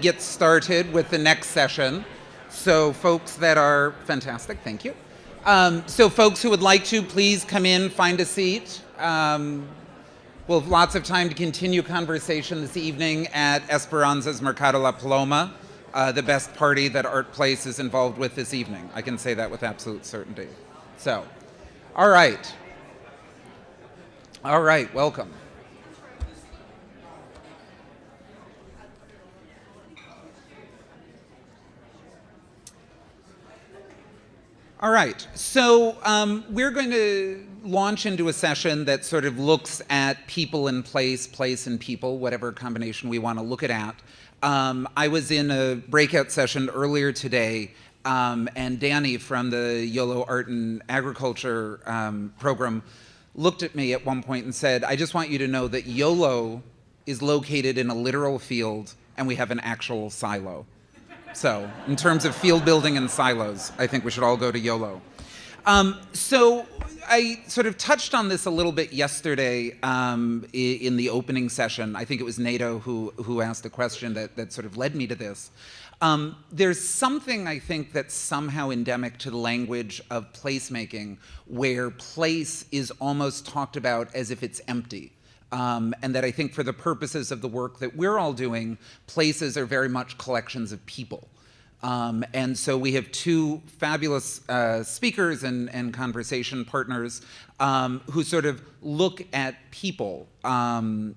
Get started with the next session. So folks that are fantastic, thank you. So folks who would like to, please come in, find a seat. We'll have lots of time to continue conversation this evening at Esperanza's Mercado La Paloma, the best party that ArtPlace is involved with this evening. I can say that with absolute certainty. So, all right, welcome. All right, so we're going to launch into a session that sort of looks at people and place and people, whatever combination we want to look at. I was in a breakout session earlier today, and Danny from the YOLO Art and Agriculture program looked at me at one point and said, I just want you to know that YOLO is located in a literal field and we have an actual silo. So, in terms of field building and silos, I think we should all go to YOLO. So, I sort of touched on this a little bit yesterday in the opening session. I think it was Nato who asked a question that sort of led me to this. There's something, I think, that's somehow endemic to the language of placemaking, where place is almost talked about as if it's empty. And that I think for the purposes of the work that we're all doing, places are very much collections of people. And so we have two fabulous speakers and conversation partners who sort of look at people and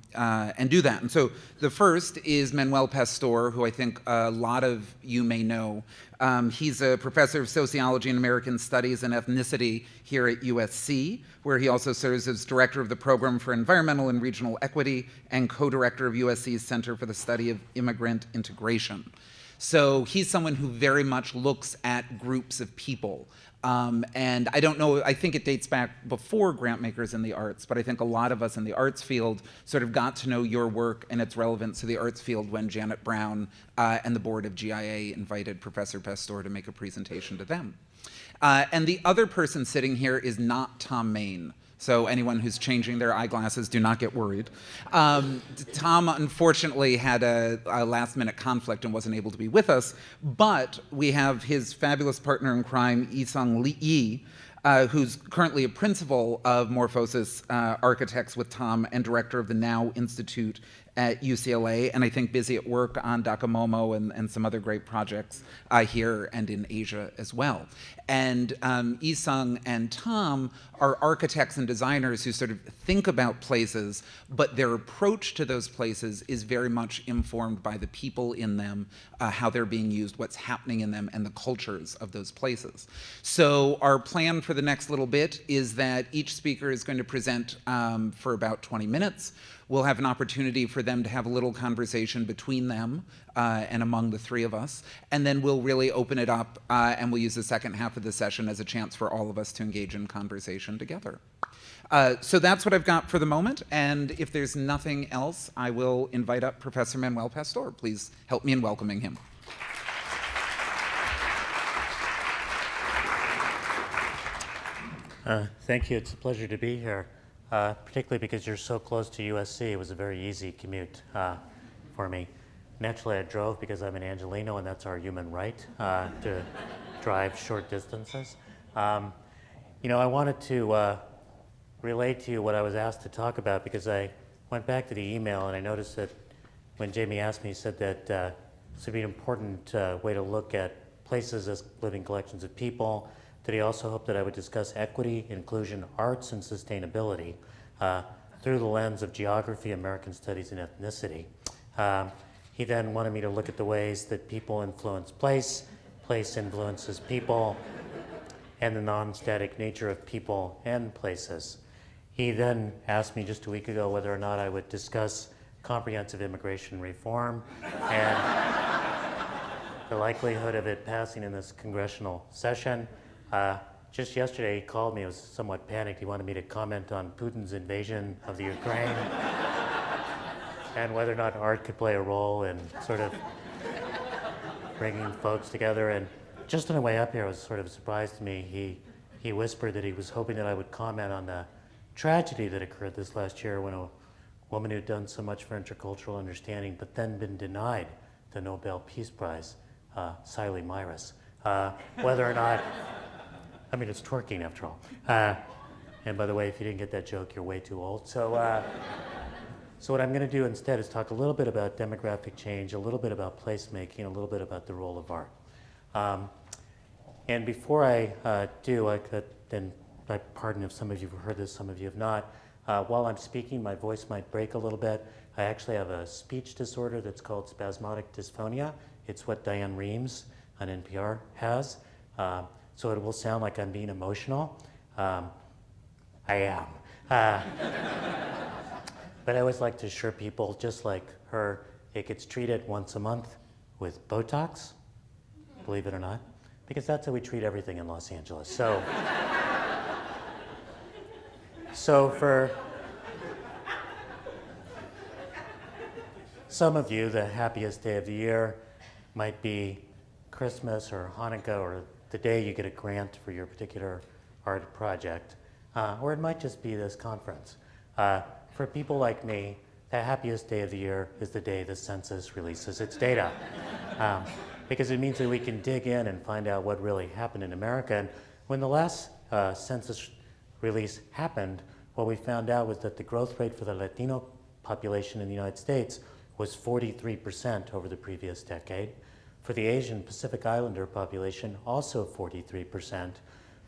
do that. And so the first is Manuel Pastore, who I think a lot of you may know. He's a professor of sociology and American studies and ethnicity here at USC, where he also serves as director of the program for environmental and regional equity and co-director of USC's Center for the Study of Immigrant Integration. So he's someone who very much looks at groups of people. And I don't know, I think it dates back before grant makers in the arts, but I think a lot of us in the arts field sort of got to know your work and its relevance to the arts field when Janet Brown and the board of GIA invited Professor Pastore to make a presentation to them. And the other person sitting here is not Thom Mayne. So anyone who's changing their eyeglasses, do not get worried. Thom, unfortunately, had a last-minute conflict and wasn't able to be with us, but we have his fabulous partner in crime, Yi-Sung Yi, who's currently a principal of Morphosis Architects with Thom and director of the Now Institute at UCLA, and I think busy at work on Dakamomo and some other great projects here and in Asia as well. And Yi-Sung and Thom are architects and designers who sort of think about places, but their approach to those places is very much informed by the people in them, how they're being used, what's happening in them, and the cultures of those places. So our plan for the next little bit is that each speaker is going to present for about 20 minutes. We'll have an opportunity for them to have a little conversation between them and among the three of us. And then we'll really open it up and we'll use the second half of the session as a chance for all of us to engage in conversation together. So that's what I've got for the moment. And if there's nothing else, I will invite up Professor Manuel Pastore. Please help me in welcoming him. Thank you. It's a pleasure to be here. Particularly because you're so close to USC, it was a very easy commute for me. Naturally, I drove because I'm an Angelino, and that's our human right to drive short distances. You know, I wanted to relate to you what I was asked to talk about because I went back to the email and I noticed that when Jamie asked me, he said that this would be an important way to look at places as living collections of people. That he also hoped that I would discuss equity, inclusion, arts, and sustainability through the lens of geography, American studies, and ethnicity. He then wanted me to look at the ways that people influence place, place influences people, and the non-static nature of people and places. He then asked me just a week ago whether or not I would discuss comprehensive immigration reform and the likelihood of it passing in this congressional session. Just yesterday, he called me. I was somewhat panicked. He wanted me to comment on Putin's invasion of the Ukraine and whether or not art could play a role in sort of bringing folks together. And just on the way up here, it was sort of a surprise to me. He whispered that he was hoping that I would comment on the tragedy that occurred this last year when a woman who'd done so much for intercultural understanding but then been denied the Nobel Peace Prize, Siley Myrus. Whether or not, I mean, it's twerking after all. And by the way, if you didn't get that joke, you're way too old. So what I'm going to do instead is talk a little bit about demographic change, a little bit about placemaking, a little bit about the role of art. And before I do, and I pardon if some of you have heard this, some of you have not. While I'm speaking, my voice might break a little bit. I actually have a speech disorder that's called spasmodic dysphonia. It's what Diane Reems on NPR has. So it will sound like I'm being emotional. I am. But I always like to assure people, just like her, it gets treated once a month with Botox, believe it or not, because that's how we treat everything in Los Angeles. So for some of you, the happiest day of the year might be Christmas or Hanukkah or the day you get a grant for your particular art project, or it might just be this conference. For people like me, the happiest day of the year is the day the census releases its data, because it means that we can dig in and find out what really happened in America. And when the last census release happened, what we found out was that the growth rate for the Latino population in the United States was 43% over the previous decade. For the Asian Pacific Islander population, also 43%.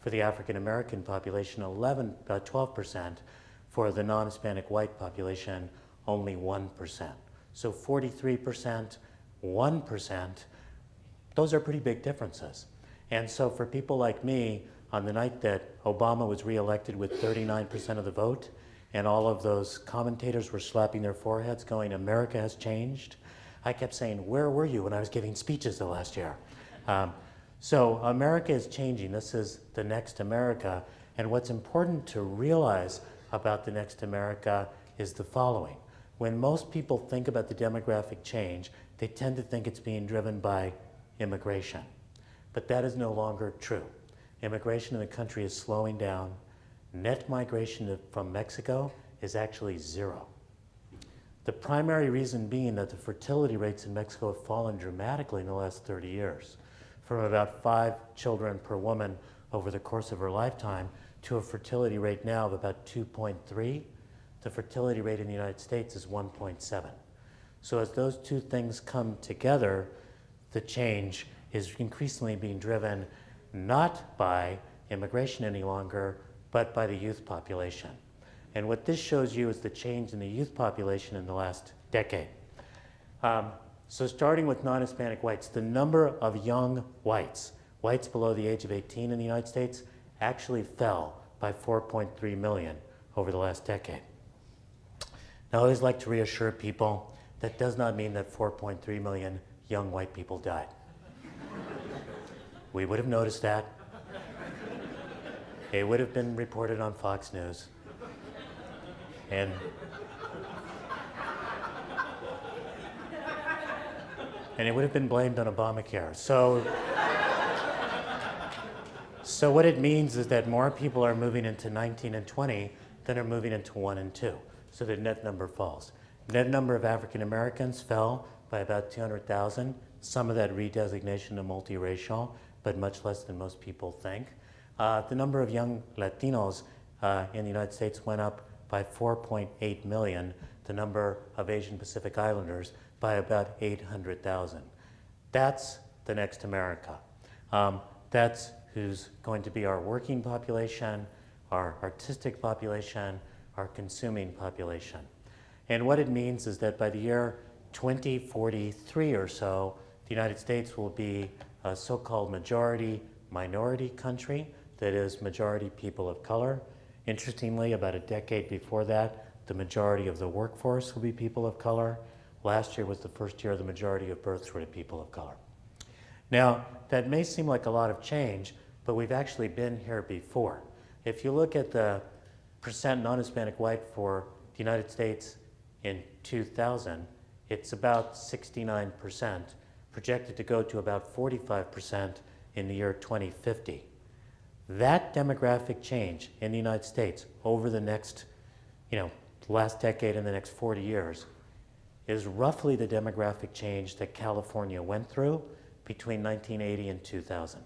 For the African American population, 12%. For the non-Hispanic white population, only 1%. So 43%, 1%, those are pretty big differences. And so for people like me, on the night that Obama was reelected with 39% of the vote, and all of those commentators were slapping their foreheads going, America has changed, I kept saying, where were you when I was giving speeches the last year? So America is changing. This is the next America. And what's important to realize about the next America is the following. When most people think about the demographic change, they tend to think it's being driven by immigration. But that is no longer true. Immigration in the country is slowing down. Net migration from Mexico is actually zero. The primary reason being that the fertility rates in Mexico have fallen dramatically in the last 30 years, from about 5 children per woman over the course of her lifetime to a fertility rate now of about 2.3. The fertility rate in the United States is 1.7. So as those two things come together, the change is increasingly being driven not by immigration any longer, but by the youth population. And what this shows you is the change in the youth population in the last decade. So starting with non-Hispanic whites, the number of young whites below the age of 18 in the United States, actually fell by 4.3 million over the last decade. Now, I always like to reassure people that does not mean that 4.3 million young white people died. We would have noticed that. It would have been reported on Fox News. And it would have been blamed on Obamacare. So what it means is that more people are moving into 19 and 20 than are moving into 1 and 2. So the net number falls. Net number of African Americans fell by about 200,000. Some of that redesignation to multiracial, but much less than most people think. The number of young Latinos in the United States went up by 4.8 million. The number of Asian Pacific Islanders by about 800,000. That's the next America. That's who's going to be our working population, our artistic population, our consuming population. And what it means is that by the year 2043 or so, the United States will be a so-called majority-minority country that is majority people of color. Interestingly, about a decade before that, the majority of the workforce will be people of color. Last year was the first year the majority of births were to people of color. Now, that may seem like a lot of change, but we've actually been here before. If you look at the percent non-Hispanic white for the United States in 2000, it's about 69%, projected to go to about 45% in the year 2050. That demographic change in the United States over the next, last decade and the next 40 years is roughly the demographic change that California went through between 1980 and 2000.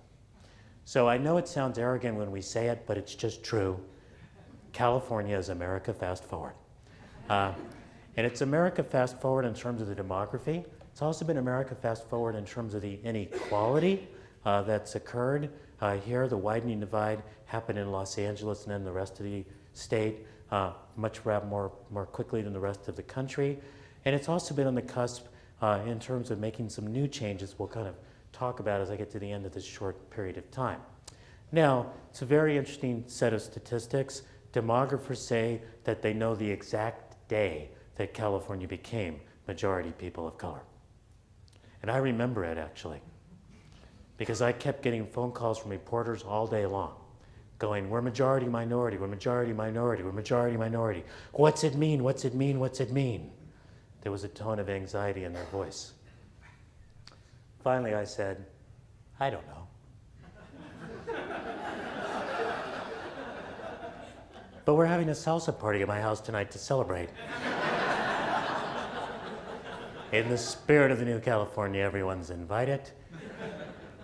So I know it sounds arrogant when we say it, but it's just true. California is America fast forward. And it's America fast forward in terms of the demography. It's also been America fast forward in terms of the inequality that's occurred. Here, the widening divide happened in Los Angeles and then the rest of the state much more quickly than the rest of the country. And it's also been on the cusp in terms of making some new changes we'll kind of talk about as I get to the end of this short period of time. Now, it's a very interesting set of statistics. Demographers say that they know the exact day that California became majority people of color. And I remember it, actually, because I kept getting phone calls from reporters all day long going, we're majority minority, we're majority minority, we're majority minority. What's it mean? What's it mean? What's it mean? There was a tone of anxiety in their voice. Finally, I said, I don't know. But we're having a salsa party at my house tonight to celebrate. In the spirit of the new California, everyone's invited.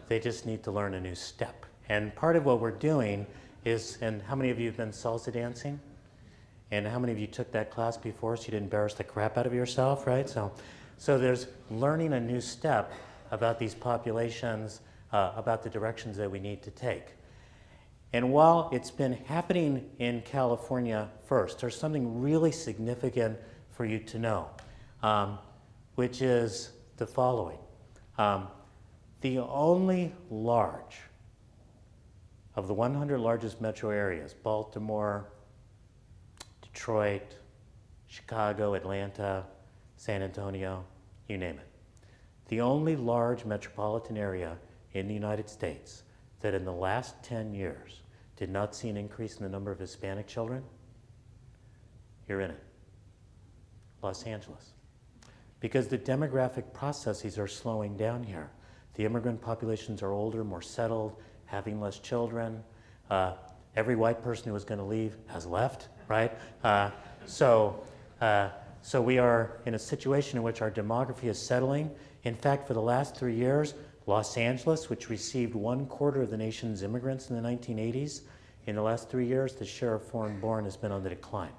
They just need to learn a new step. And part of what we're doing is, and how many of you have been salsa dancing? And how many of you took that class before so you didn't embarrass the crap out of yourself, right? So there's learning a new step about these populations, about the directions that we need to take. And while it's been happening in California first, there's something really significant for you to know, which is the following. The only large of the 100 largest metro areas, Baltimore, Detroit, Chicago, Atlanta, San Antonio, you name it. The only large metropolitan area in the United States that in the last 10 years did not see an increase in the number of Hispanic children, you're in it. Los Angeles. Because the demographic processes are slowing down here. The immigrant populations are older, more settled, having less children. Every white person who was going to leave has left, right? So we are in a situation in which our demography is settling. In fact, for the last 3 years, Los Angeles, which received 1/4 of the nation's immigrants in the 1980s, in the last 3 years, the share of foreign-born has been on the decline.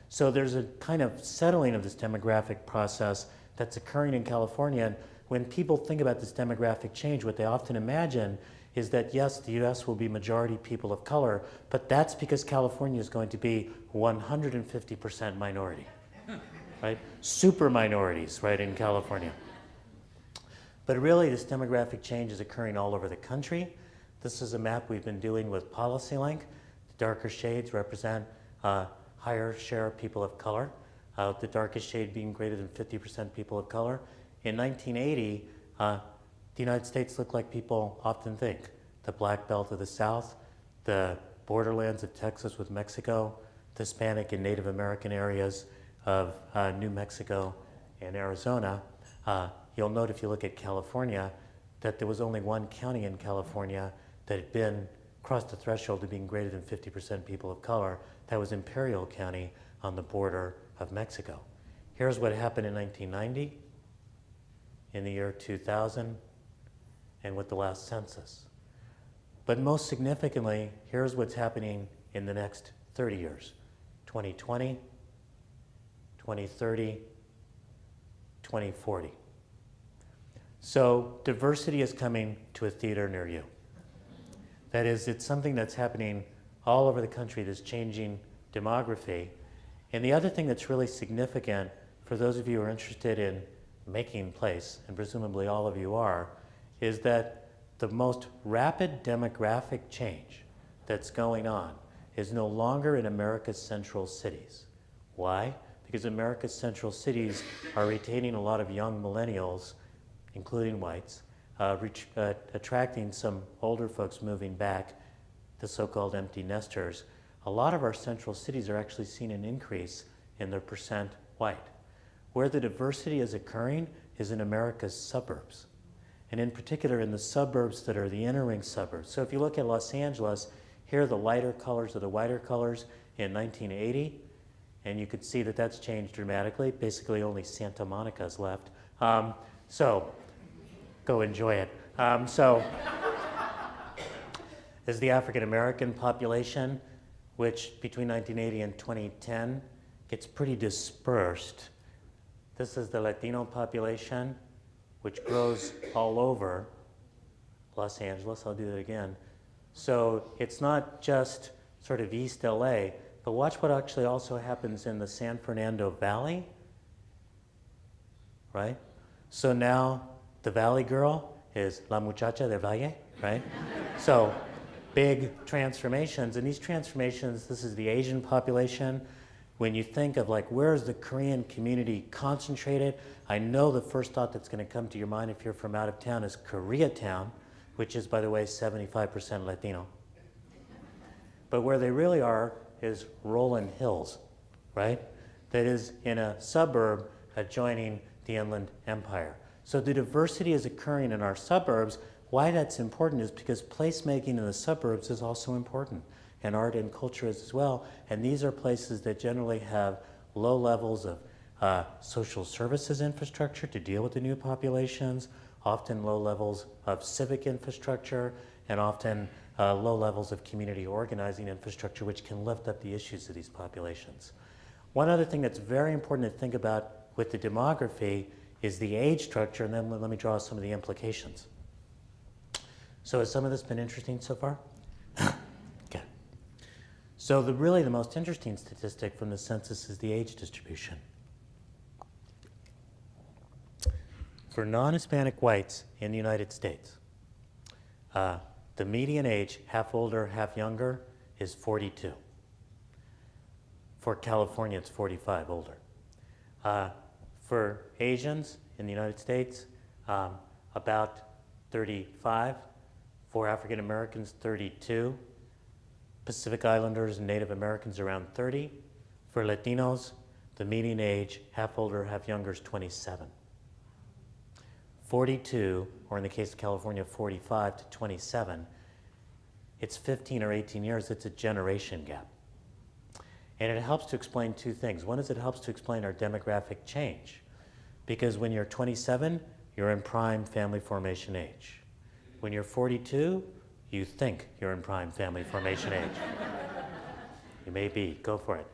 So there's a kind of settling of this demographic process that's occurring in California. And when people think about this demographic change, what they often imagine is that, yes, the US will be majority people of color, but that's because California is going to be 150% minority, right? Super minorities, right, in California. But really, this demographic change is occurring all over the country. This is a map we've been doing with PolicyLink. The darker shades represent higher share of people of color, the darkest shade being greater than 50% people of color. In 1980, the United States looked like people often think. The Black Belt of the South, the borderlands of Texas with Mexico, the Hispanic and Native American areas of New Mexico and Arizona. You'll note if you look at California that there was only one county in California that had crossed the threshold of being greater than 50% people of color. That was Imperial County on the border of Mexico. Here's what happened in 1990, in the year 2000, and with the last census. But most significantly, here's what's happening in the next 30 years, 2020, 2030, 2040. So diversity is coming to a theater near you. That is, it's something that's happening all over the country that's changing demography. And the other thing that's really significant for those of you who are interested in making place, and presumably all of you are, is that the most rapid demographic change that's going on is no longer in America's central cities. Why? Because America's central cities are retaining a lot of young millennials, including whites, attracting some older folks moving back, the so-called empty nesters. A lot of our central cities are actually seeing an increase in their percent white. Where the diversity is occurring is in America's suburbs, and in particular in the suburbs that are the inner ring suburbs. So if you look at Los Angeles, here are the lighter colors or the whiter colors in 1980, And you could see that that's changed dramatically. Basically, only Santa Monica's left. So go enjoy it. Is the African American population, which between 1980 and 2010 gets pretty dispersed. This is the Latino population, which grows all over Los Angeles. I'll do that again. So it's not just sort of East LA, but watch what actually also happens in the San Fernando Valley, right? So now the Valley girl is La Muchacha del Valle, right? So big transformations, and these transformations, this is the Asian population. When you think of like, where's the Korean community concentrated? I know the first thought that's gonna come to your mind if you're from out of town is Koreatown, which is, by the way, 75% Latino. But where they really are is Rolling Hills, right? That is in a suburb adjoining the Inland Empire. So the diversity is occurring in our suburbs. Why that's important is because placemaking in the suburbs is also important, and art and culture is as well. And these are places that generally have low levels of social services infrastructure to deal with the new populations, often low levels of civic infrastructure, and often low levels of community organizing infrastructure, which can lift up the issues of these populations. One other thing that's very important to think about with the demography is the age structure, and then let me draw some of the implications. So has some of this been interesting so far? Okay. So really the most interesting statistic from the census is the age distribution. For non-Hispanic whites in the United States, the median age, half older, half younger, is 42. For California, it's 45, older. For Asians in the United States, about 35. For African Americans, 32. Pacific Islanders and Native Americans, around 30. For Latinos, the median age, half older, half younger, is 27. 42, or in the case of California, 45 to 27, it's 15 or 18 years, it's a generation gap. And it helps to explain two things. One is it helps to explain our demographic change, because when you're 27, you're in prime family formation age. When you're 42, you think you're in prime family formation age. You may be, go for it.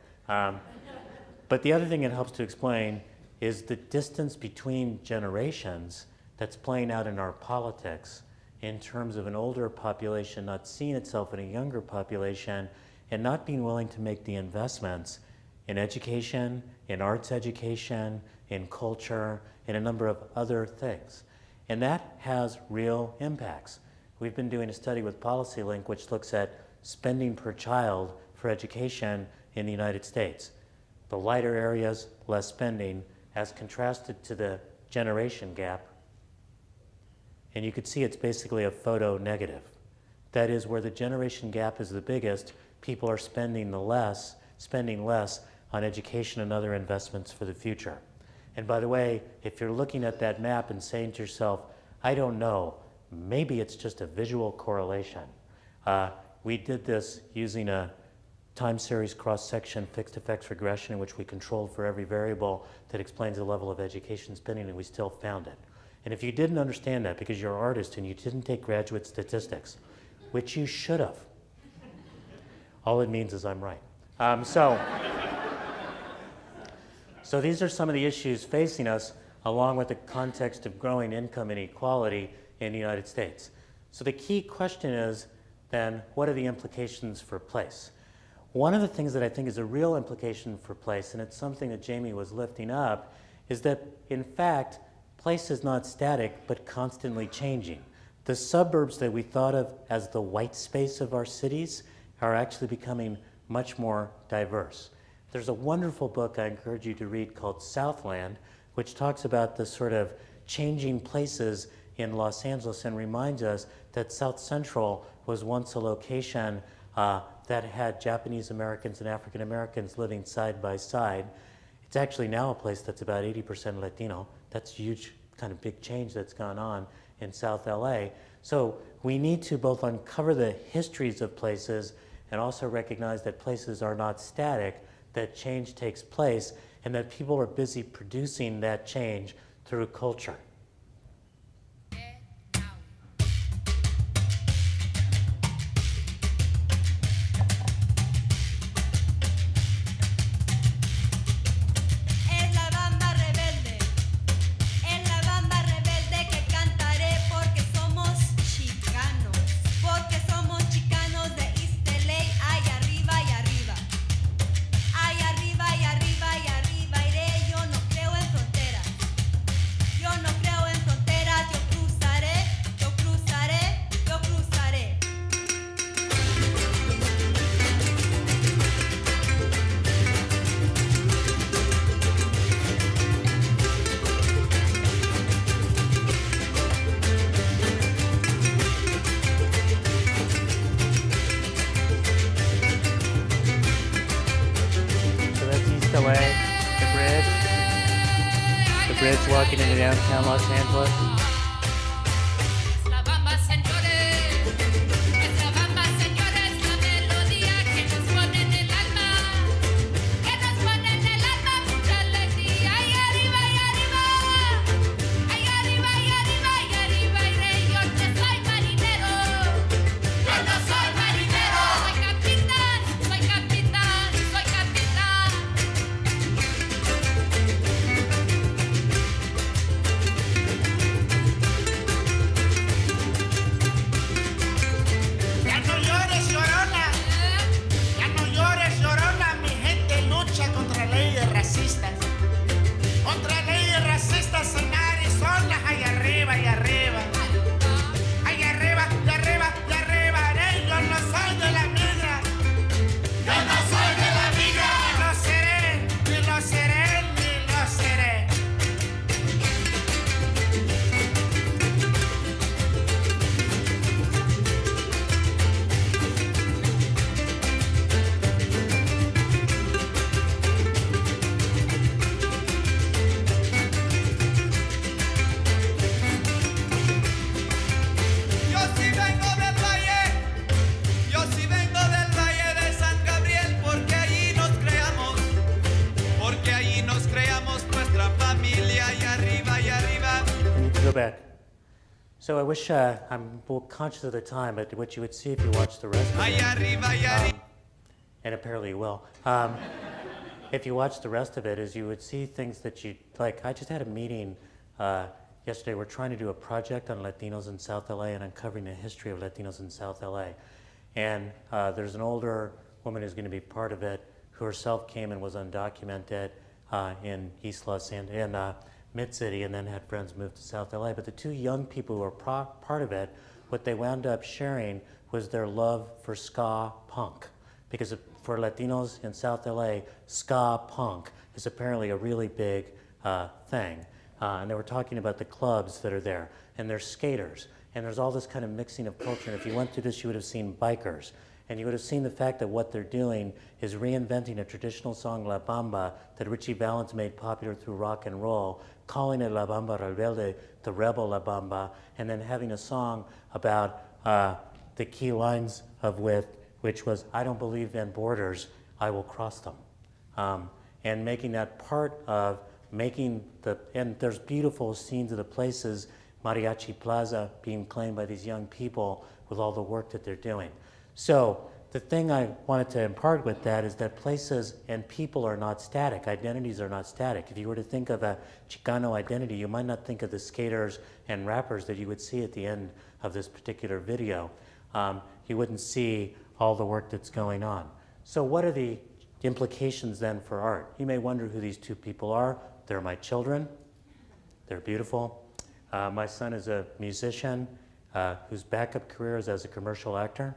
But the other thing it helps to explain is the distance between generations that's playing out in our politics in terms of an older population not seeing itself in a younger population and not being willing to make the investments in education, in arts education, in culture, in a number of other things. And that has real impacts. We've been doing a study with PolicyLink which looks at spending per child for education in the United States. The lighter areas, less spending, as contrasted to the generation gap. And you could see it's basically a photo negative. That is, where the generation gap is the biggest, people are spending less on education and other investments for the future. And by the way, if you're looking at that map and saying to yourself, I don't know, maybe it's just a visual correlation. We did this using a time series cross-section fixed effects regression in which we controlled for every variable that explains the level of education spending, and we still found it. And if you didn't understand that because you're an artist and you didn't take graduate statistics, which you should have, all it means is I'm right. So these are some of the issues facing us, along with the context of growing income inequality in the United States. So the key question is then, what are the implications for place? One of the things that I think is a real implication for place, and it's something that Jamie was lifting up, is that in fact, place is not static, but constantly changing. The suburbs that we thought of as the white space of our cities are actually becoming much more diverse. There's a wonderful book I encourage you to read called Southland, which talks about the sort of changing places in Los Angeles and reminds us that South Central was once a location that had Japanese Americans and African Americans living side by side. It's actually now a place that's about 80% Latino. That's a huge kind of big change that's gone on in South LA. So we need to both uncover the histories of places and also recognize that places are not static, that change takes place and that people are busy producing that change through culture. Walking into downtown Los Angeles. So I wish, I'm conscious of the time, but what you would see if you watch the rest of it, and apparently you will, if you watch the rest of it, is you would see things that you, like, I just had a meeting yesterday. We're trying to do a project on Latinos in South LA and uncovering the history of Latinos in South LA. And there's an older woman who's going to be part of it, who herself came and was undocumented in East Los Angeles, Mid-City, and then had friends move to South LA. But the two young people who were part of it, what they wound up sharing was their love for ska punk. Because for Latinos in South LA, ska punk is apparently a really big thing. And they were talking about the clubs that are there, and there's skaters, and there's all this kind of mixing of culture. And if you went through this, you would have seen bikers. And you would have seen the fact that what they're doing is reinventing a traditional song, La Bamba, that Richie Valens made popular through rock and roll, calling it La Bamba Rebelde, the rebel La Bamba, and then having a song about the key lines of which was, I don't believe in borders, I will cross them. And making that part of making and there's beautiful scenes of the places, Mariachi Plaza being claimed by these young people with all the work that they're doing. So the thing I wanted to impart with that is that places and people are not static. Identities are not static. If you were to think of a Chicano identity, you might not think of the skaters and rappers that you would see at the end of this particular video. You wouldn't see all the work that's going on. So what are the implications then for art? You may wonder who these two people are. They're my children. They're beautiful. My son is a musician whose backup career is as a commercial actor.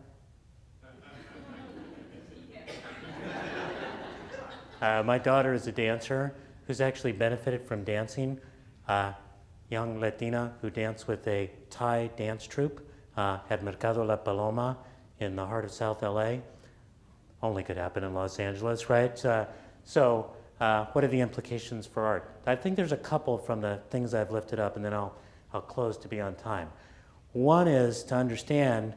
My daughter is a dancer who's actually benefited from dancing. Young Latina who danced with a Thai dance troupe at Mercado La Paloma in the heart of South LA. Only could happen in Los Angeles, right? So what are the implications for art? I think there's a couple from the things I've lifted up, and then I'll close to be on time. One is to understand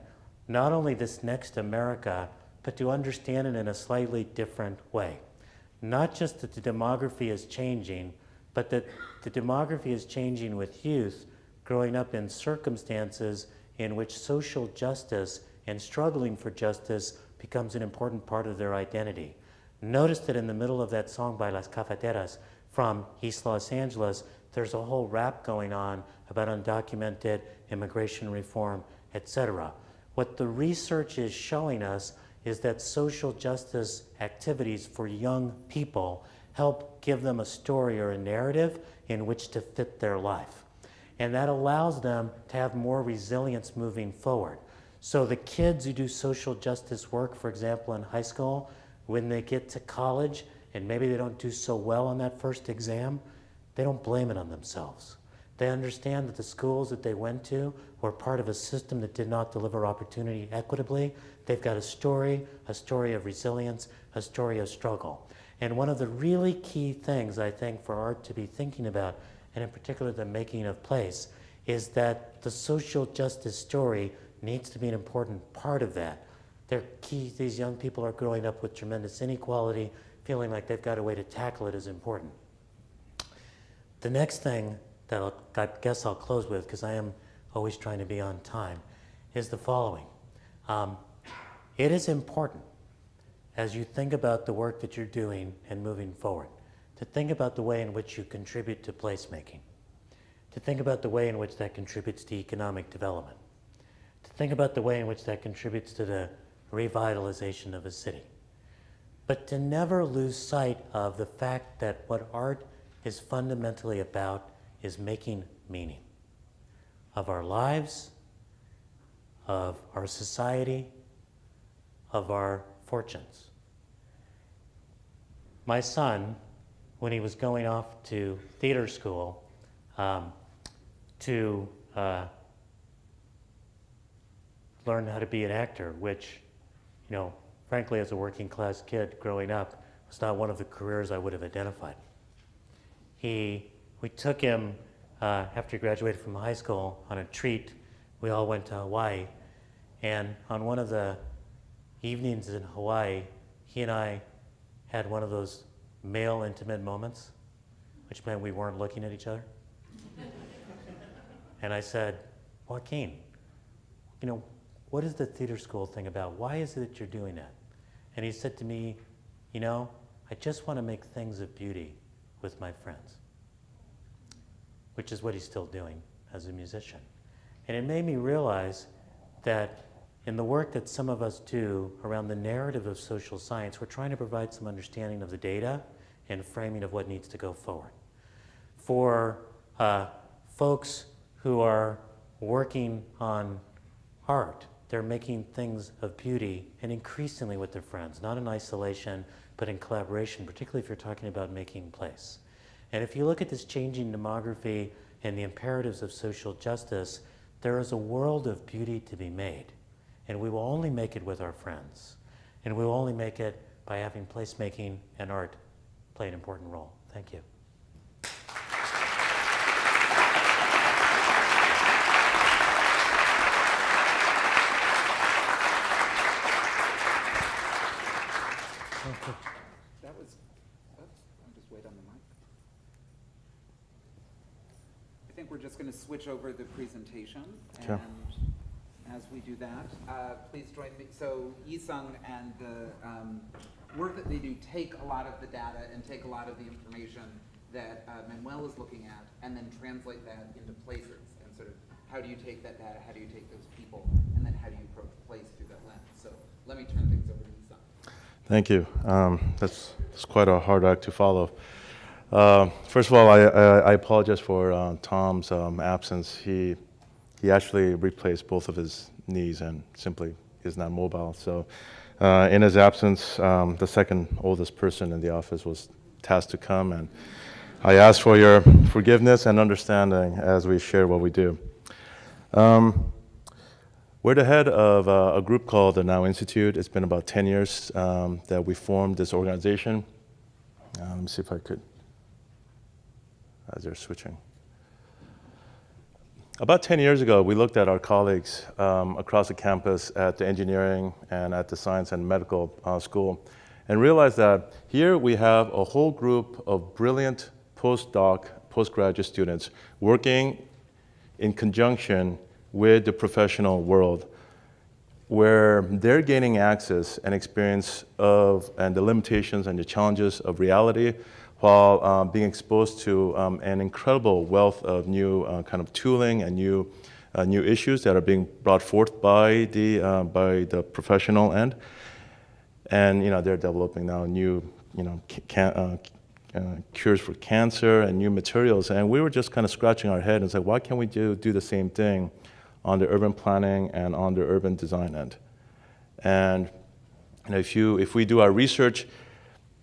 not only this next America, but to understand it in a slightly different way. not just that the demography is changing, but that the demography is changing with youth growing up in circumstances in which social justice and struggling for justice becomes an important part of their identity. Notice that in the middle of that song by Las Cafeteras from East Los Angeles, there's a whole rap going on about undocumented immigration reform, etc. What the research is showing us is that social justice activities for young people help give them a story or a narrative in which to fit their life. And that allows them to have more resilience moving forward. So the kids who do social justice work, for example, in high school, when they get to college and maybe they don't do so well on that first exam, they don't blame it on themselves. They understand that the schools that they went to were part of a system that did not deliver opportunity equitably. They've got a story of resilience, a story of struggle. And one of the really key things, I think, for art to be thinking about, and in particular the making of place, is that the social justice story needs to be an important part of that. They're key, these young people are growing up with tremendous inequality, feeling like they've got a way to tackle it is important. The next thing that I guess I'll close with, because I am always trying to be on time, is the following. It is important, as you think about the work that you're doing and moving forward, to think about the way in which you contribute to placemaking, to think about the way in which that contributes to economic development, to think about the way in which that contributes to the revitalization of a city, but to never lose sight of the fact that what art is fundamentally about is making meaning of our lives, of our society, of our fortunes. My son, when he was going off to theater school to learn how to be an actor, which, you know, frankly, as a working class kid growing up, was not one of the careers I would have identified. We took him, after he graduated from high school, on a treat. We all went to Hawaii. And on one of the evenings in Hawaii, he and I had one of those male intimate moments, which meant we weren't looking at each other. And I said, Joaquin, you know, what is the theater school thing about? Why is it that you're doing that? And he said to me, you know, I just want to make things of beauty with my friends, which is what he's still doing as a musician. And it made me realize that in the work that some of us do around the narrative of social science, we're trying to provide some understanding of the data and framing of what needs to go forward. For folks who are working on art, they're making things of beauty, and increasingly with their friends, not in isolation, but in collaboration, particularly if you're talking about making place. And if you look at this changing demography and the imperatives of social justice, there is a world of beauty to be made. And we will only make it with our friends. And we will only make it by having placemaking and art play an important role. Thank you. That was, oops, I'm just wait on the mic. I think we're just going to switch over the presentation. Sure. And as we do that, please join me. So Yisung and the work that they do take a lot of the data and take a lot of the information that Manuel is looking at and then translate that into places and sort of how do you take that data, how do you take those people, and then how do you approach place through that lens. So let me turn things over to Yisung. Thank you. That's quite a hard act to follow. First of all, I apologize for Thom's absence. He actually replaced both of his knees and simply is not mobile. So in his absence, the second oldest person in the office was tasked to come, and I ask for your forgiveness and understanding as we share what we do. We're the head of a group called the Now Institute. It's been about 10 years that we formed this organization. Let me see if I could, as they're switching. About 10 years ago, we looked at our colleagues across the campus at the engineering and at the science and medical school, and realized that here we have a whole group of brilliant postgraduate students working in conjunction with the professional world, where they're gaining access and experience of and the limitations and the challenges of reality, while being exposed to an incredible wealth of new kind of tooling and new issues that are being brought forth by the professional end. And they're developing now new cures for cancer and new materials. And we were just kind of scratching our head and said, why can't we do the same thing on the urban planning and on the urban design end? And if we do our research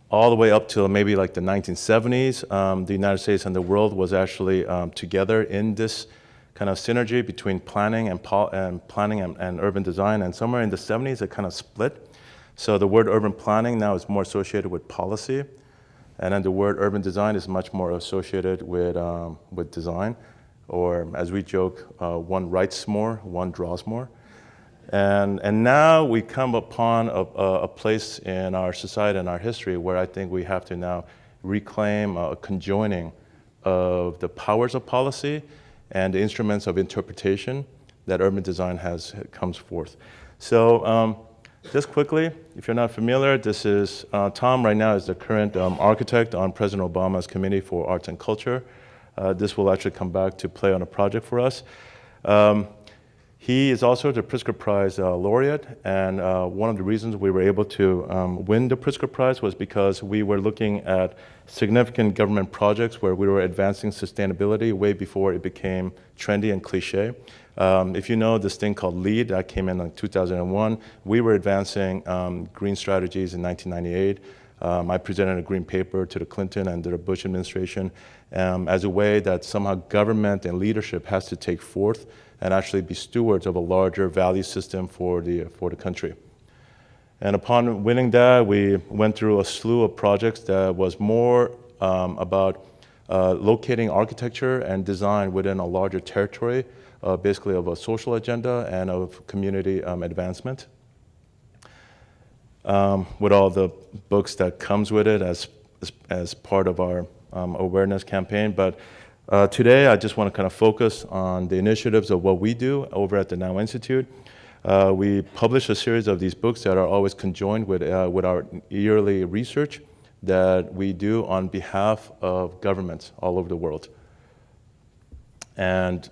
all the way up till maybe like the 1970s, the United States and the world was actually together in this kind of synergy between planning and urban design. And somewhere in the 70s, it kind of split. So the word urban planning now is more associated with policy, and then the word urban design is much more associated with design, or as we joke, one writes more, one draws more. And now we come upon a place in our society and our history where I think we have to now reclaim a conjoining of the powers of policy and the instruments of interpretation that urban design comes forth. So just quickly, if you're not familiar, this is Thom right now is the current architect on President Obama's Committee for Arts and Culture. This will actually come back to play on a project for us. He is also the Pritzker Prize laureate, and one of the reasons we were able to win the Pritzker Prize was because we were looking at significant government projects where we were advancing sustainability way before it became trendy and cliche. If you know this thing called LEED that came in 2001, we were advancing green strategies in 1998. I presented a green paper to the Clinton and the Bush administration as a way that somehow government and leadership has to take forth and actually be stewards of a larger value system for the country. And upon winning that, we went through a slew of projects that was more about locating architecture and design within a larger territory, basically of a social agenda and of community advancement. With all the books that comes with it as part of our awareness campaign. But today, I just want to kind of focus on the initiatives of what we do over at the Now Institute. We publish a series of these books that are always conjoined with our yearly research that we do on behalf of governments all over the world. And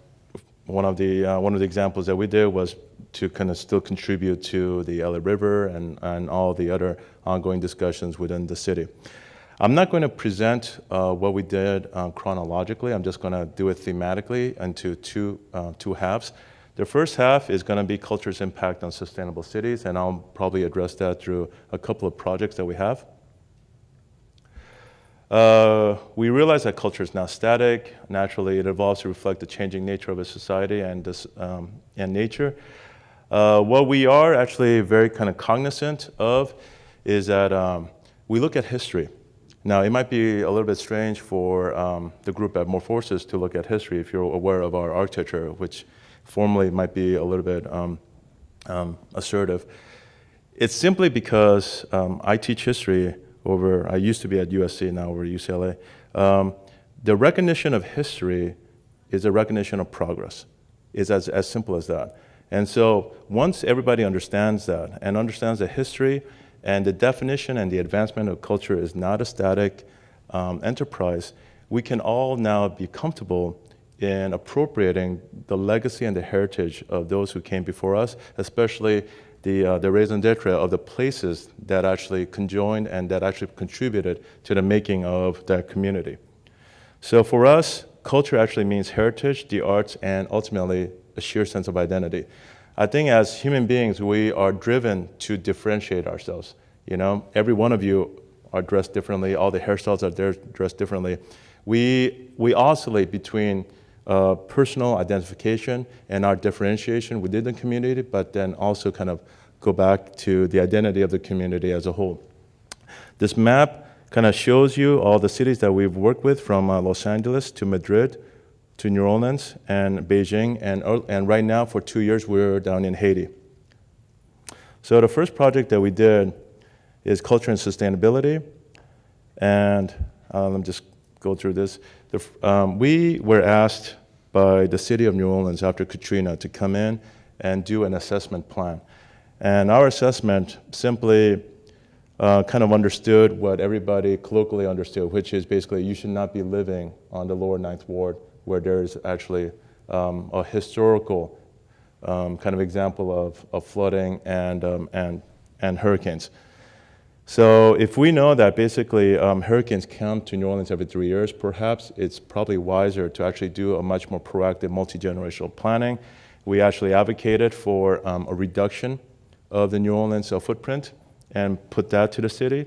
one of the examples that we did was to kind of still contribute to the LA River and all the other ongoing discussions within the city. I'm not going to present what we did chronologically. I'm just going to do it thematically into two halves. The first half is going to be culture's impact on sustainable cities, and I'll probably address that through a couple of projects that we have. We realize that culture is not static. Naturally, it evolves to reflect the changing nature of a society and nature. What we are actually very kind of cognizant of is that we look at history. Now, it might be a little bit strange for the group at Morphosis to look at history if you're aware of our architecture, which formally might be a little bit assertive. It's simply because I teach history I used to be at USC, now over UCLA. The recognition of history is a recognition of progress. It's as simple as that. And so once everybody understands that and understands that history and the definition and the advancement of culture is not a static enterprise, we can all now be comfortable in appropriating the legacy and the heritage of those who came before us, especially the raison d'etre of the places that actually conjoined and that actually contributed to the making of that community. So for us, culture actually means heritage, the arts, and ultimately a sheer sense of identity. I think as human beings, we are driven to differentiate ourselves. Every one of you are dressed differently. All the hairstyles are dressed differently. We oscillate between personal identification and our differentiation within the community, but then also kind of go back to the identity of the community as a whole. This map kind of shows you all the cities that we've worked with, from Los Angeles to Madrid to New Orleans and Beijing, and right now for 2 years we're down in Haiti. So the first project that we did is culture and sustainability. And let me just go through this. We were asked by the city of New Orleans after Katrina to come in and do an assessment plan. And our assessment simply kind of understood what everybody colloquially understood, which is basically you should not be living on the lower Ninth Ward where there is actually a historical kind of example of flooding and hurricanes. So if we know that basically hurricanes come to New Orleans every 3 years, perhaps it's probably wiser to actually do a much more proactive multi-generational planning. We actually advocated for a reduction of the New Orleans footprint and put that to the city.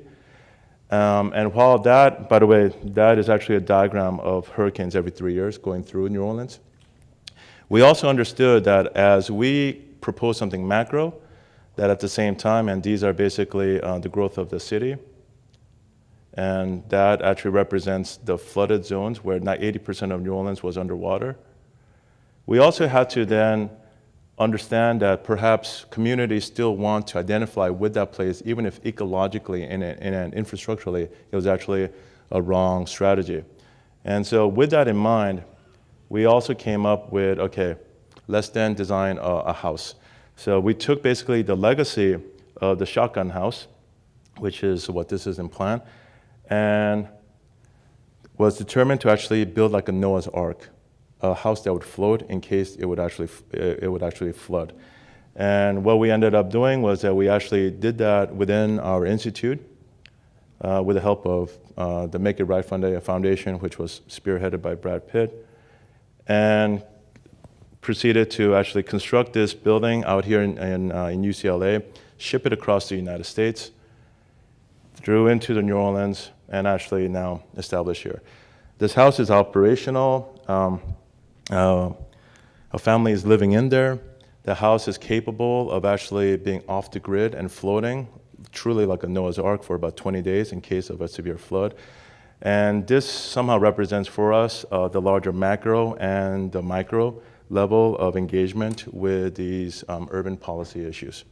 And while that, by the way, that is actually a diagram of hurricanes every 3 years going through New Orleans. We also understood that as we propose something macro, that at the same time, and these are basically the growth of the city, and that actually represents the flooded zones where 80% of New Orleans was underwater. We also had to then understand that perhaps communities still want to identify with that place, even if ecologically and infrastructurally, it was actually a wrong strategy. And so with that in mind, we also came up with, okay, let's then design a house. So we took basically the legacy of the shotgun house, which is what this is in plan, and was determined to actually build like a Noah's Ark, a house that would float in case it would actually flood. And what we ended up doing was that we actually did that within our institute with the help of the Make It Right Foundation, which was spearheaded by Brad Pitt, and proceeded to actually construct this building out here in UCLA, ship it across the United States, drew into the New Orleans, and actually now established here. This house is operational. A family is living in there. The house is capable of actually being off the grid and floating, truly like a Noah's Ark for about 20 days in case of a severe flood. And this somehow represents for us the larger macro and the micro level of engagement with these urban policy issues.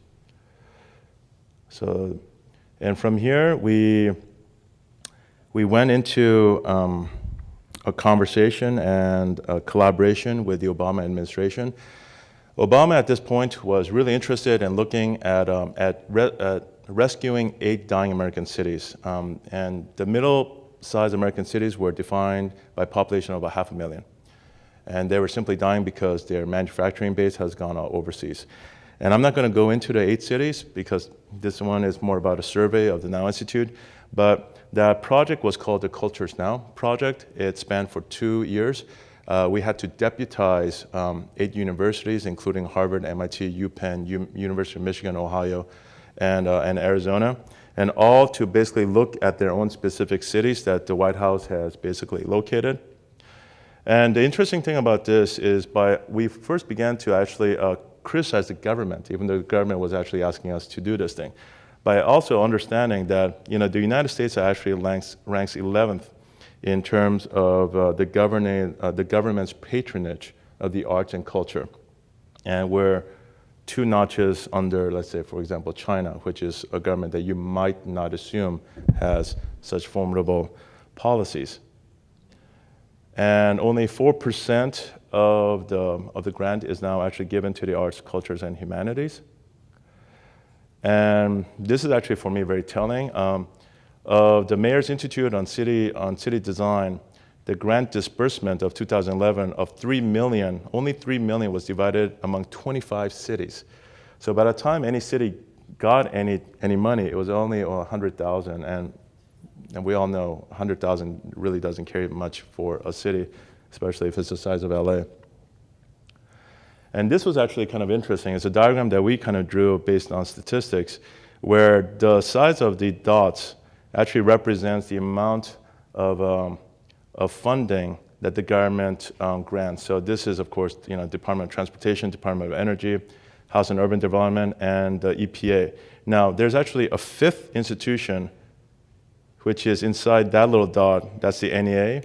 So, and from here, we went into a conversation and a collaboration with the Obama administration. Obama at this point was really interested in looking at rescuing 8 dying American cities. And the middle-sized American cities were defined by population of about 500,000. And they were simply dying because their manufacturing base has gone overseas. And I'm not going to go into the 8 cities because this one is more about a survey of the Now Institute, but that project was called the Cultures Now project. It spanned for 2 years. We had to deputize 8 universities, including Harvard, MIT, UPenn, University of Michigan, Ohio, and Arizona, and all to basically look at their own specific cities that the White House has basically located. And the interesting thing about this is we first began to actually criticize the government, even though the government was actually asking us to do this thing, by also understanding that the United States actually ranks 11th in terms of the government's patronage of the arts and culture. And we're 2 notches under, let's say, for example, China, which is a government that you might not assume has such formidable policies. And only 4% of the grant is now actually given to the arts, cultures, and humanities. And this is actually, for me, very telling. Of the Mayor's Institute on City Design, the grant disbursement of 2011 of $3 million, only $3 million was divided among 25 cities. So by the time any city got any money, it was only 100,000, and we all know 100,000 really doesn't carry much for a city, especially if it's the size of LA. And this was actually kind of interesting. It's a diagram that we kind of drew based on statistics, where the size of the dots actually represents the amount of funding that the government grants. So this is, of course, Department of Transportation, Department of Energy, House and Urban Development, and the EPA. Now, there's actually a 5th institution, which is inside that little dot. That's the NEA.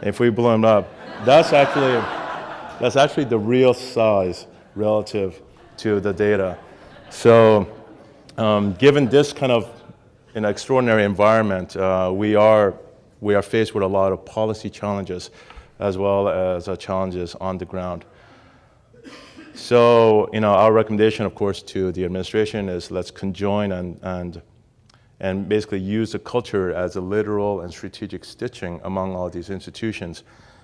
If we blow them up, that's actually the real size relative to the data. So Given this kind of an extraordinary environment, we are faced with a lot of policy challenges as well as challenges on the ground. So, our recommendation, of course, to the administration is let's conjoin and basically use the culture as a literal and strategic stitching among all these institutions.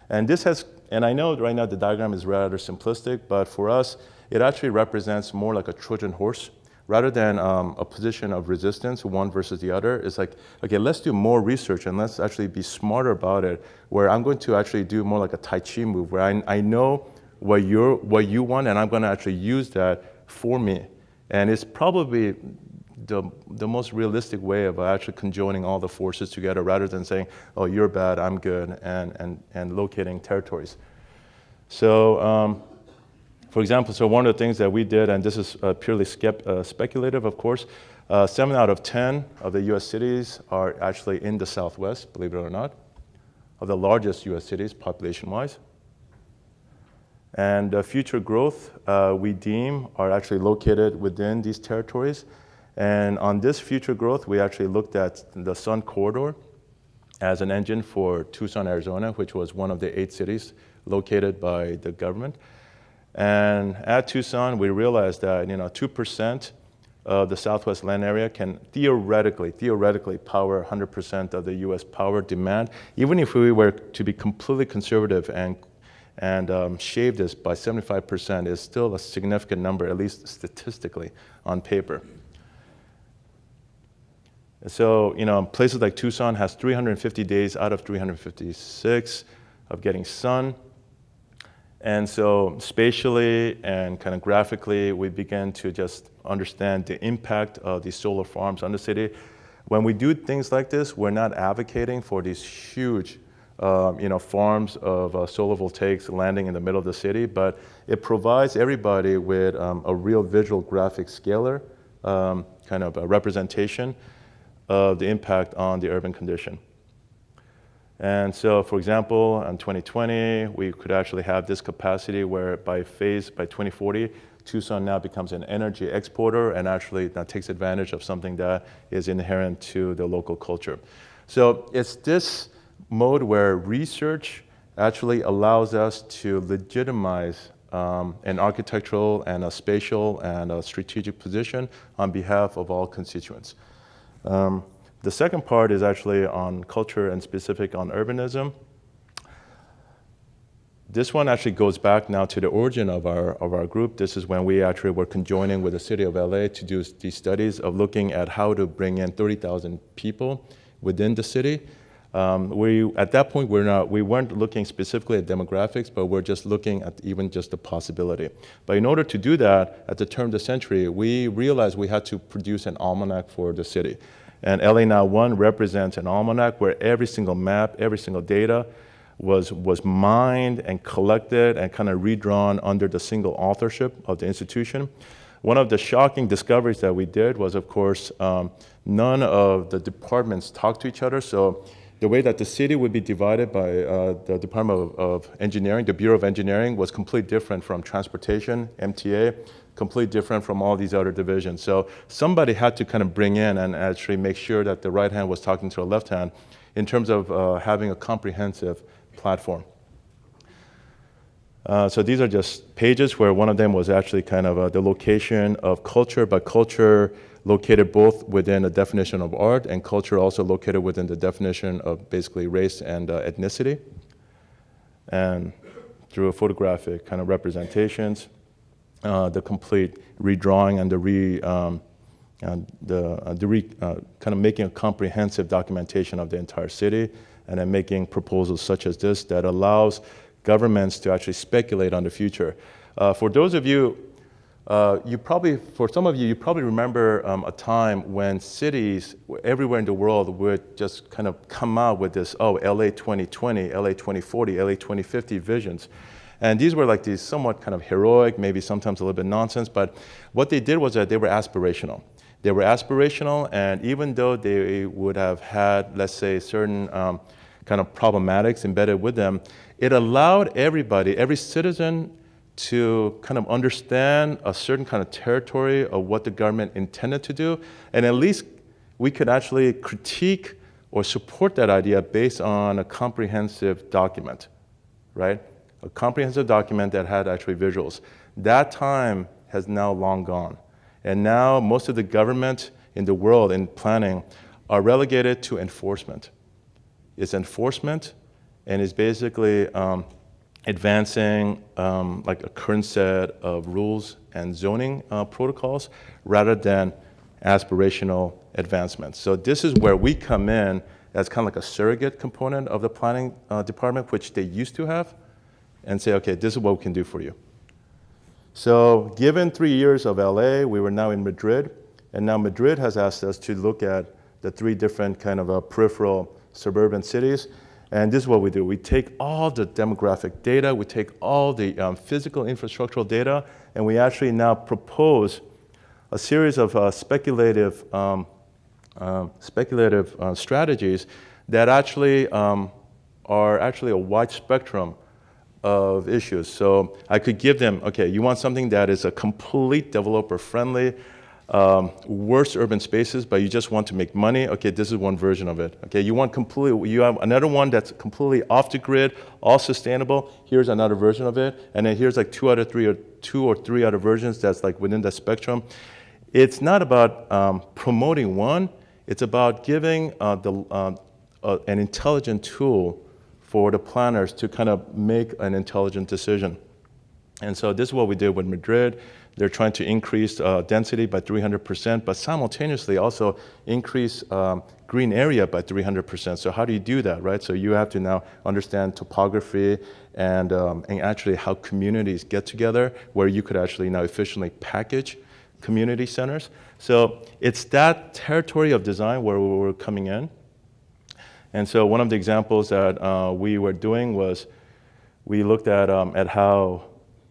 And this has, and I know right now the diagram is rather simplistic, but for us, it actually represents more like a Trojan horse. Rather than a position of resistance, one versus the other, it's like, okay, let's do more research and let's actually be smarter about it, where I'm going to actually do more like a Tai Chi move, where I know what you want, and I'm going to actually use that for me. And it's probably the most realistic way of actually conjoining all the forces together, rather than saying, oh, you're bad, I'm good, and locating territories. So, for example, so one of the things that we did, and this is purely speculative, of course, 7 out of 10 of the US cities are actually in the Southwest, believe it or not, of the largest US cities population-wise. And future growth, we deem, are actually located within these territories. And on this future growth, we actually looked at the Sun Corridor as an engine for Tucson, Arizona, which was one of the 8 cities located by the government. And at Tucson, we realized that 2% of the Southwest land area can theoretically power 100% of the U.S. power demand. Even if we were to be completely conservative and shave this by 75%, is still a significant number, at least statistically, on paper. So, places like Tucson has 350 days out of 356 of getting sun. And so spatially and kind of graphically, we began to just understand the impact of these solar farms on the city. When we do things like this, we're not advocating for these huge farms of solar voltaics landing in the middle of the city, but it provides everybody with a real visual graphic scalar, kind of a representation of the impact on the urban condition. And so, for example, in 2020, we could actually have this capacity where by 2040, Tucson now becomes an energy exporter and actually now takes advantage of something that is inherent to the local culture. So it's this mode where research actually allows us to legitimize an architectural and a spatial and a strategic position on behalf of all constituents. The second part is actually on culture and specific on urbanism. This one actually goes back now to the origin of our group. This is when we actually were conjoining with the city of LA to do these studies of looking at how to bring in 30,000 people within the city. At that point, we weren't looking specifically at demographics, but we're just looking at even just the possibility. But in order to do that, at the turn of the century, we realized we had to produce an almanac for the city. And LA Now 1 represents an almanac where every single map, every single data was mined and collected and kind of redrawn under the single authorship of the institution. One of the shocking discoveries that we did was, of course, none of the departments talk to each other. So the way that the city would be divided by the Department of Engineering, the Bureau of Engineering, was completely different from transportation, MTA, completely different from all these other divisions. So somebody had to kind of bring in and actually make sure that the right hand was talking to the left hand in terms of having a comprehensive platform. So these are just pages where one of them was actually kind of the location of culture, but culture located both within a definition of art and culture also located within the definition of basically race and ethnicity. And through a photographic kind of representations, the complete redrawing and kind of making a comprehensive documentation of the entire city, and then making proposals such as this that allows governments to actually speculate on the future. For those of you, for some of you, you probably remember a time when cities everywhere in the world would just kind of come out with this, LA 2020, LA 2040, LA 2050 visions. And these were like these somewhat kind of heroic, maybe sometimes a little bit nonsense, but what they did was that they were aspirational. They were aspirational, and even though they would have had, let's say, certain kind of problematics embedded with them, it allowed everybody, every citizen, to kind of understand a certain kind of territory of what the government intended to do, and at least we could actually critique or support that idea based on a comprehensive document, right? A comprehensive document that had actually visuals. That time has now long gone. And now most of the government in the world in planning are relegated to enforcement. It's enforcement, and it's basically advancing like a current set of rules and zoning protocols rather than aspirational advancements. So this is where we come in as kind of like a surrogate component of the planning department, which they used to have, and say, okay, this is what we can do for you. So given 3 years of LA, we were now in Madrid, and now Madrid has asked us to look at the 3 different kind of peripheral suburban cities, and this is what we do. We take all the demographic data, we take all the physical infrastructural data, and we actually now propose a series of speculative strategies that actually are actually a wide spectrum of issues. So I could give them, okay, you want something that is a complete developer-friendly, worse urban spaces, but you just want to make money. Okay, this is one version of it. Okay, you have another one that's completely off the grid, all sustainable. Here's another version of it, and then here's like two or three other versions that's like within the spectrum. It's not about promoting one. It's about giving an intelligent tool for the planners to kind of make an intelligent decision. And so this is what we did with Madrid. They're trying to increase density by 300%, but simultaneously also increase green area by 300%. So how do you do that, right? So you have to now understand topography and actually how communities get together, where you could actually now efficiently package community centers. So it's that territory of design where we were coming in. And so one of the examples that we were doing was we looked at how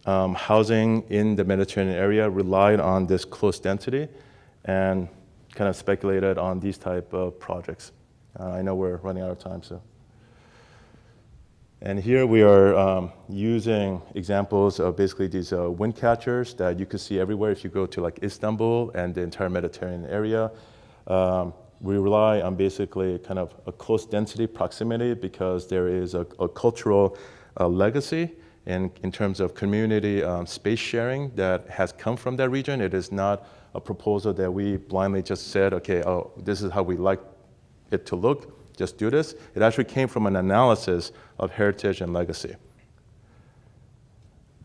housing in the Mediterranean area relied on this close density and kind of speculated on these type of projects. I know we're running out of time, so. And here we are using examples of basically these wind catchers that you could see everywhere if you go to like Istanbul and the entire Mediterranean area. We rely on basically kind of a close density proximity because there is a cultural legacy in terms of community space sharing that has come from that region. It is not a proposal that we blindly just said, okay, oh, this is how we like it to look, just do this. It actually came from an analysis of heritage and legacy.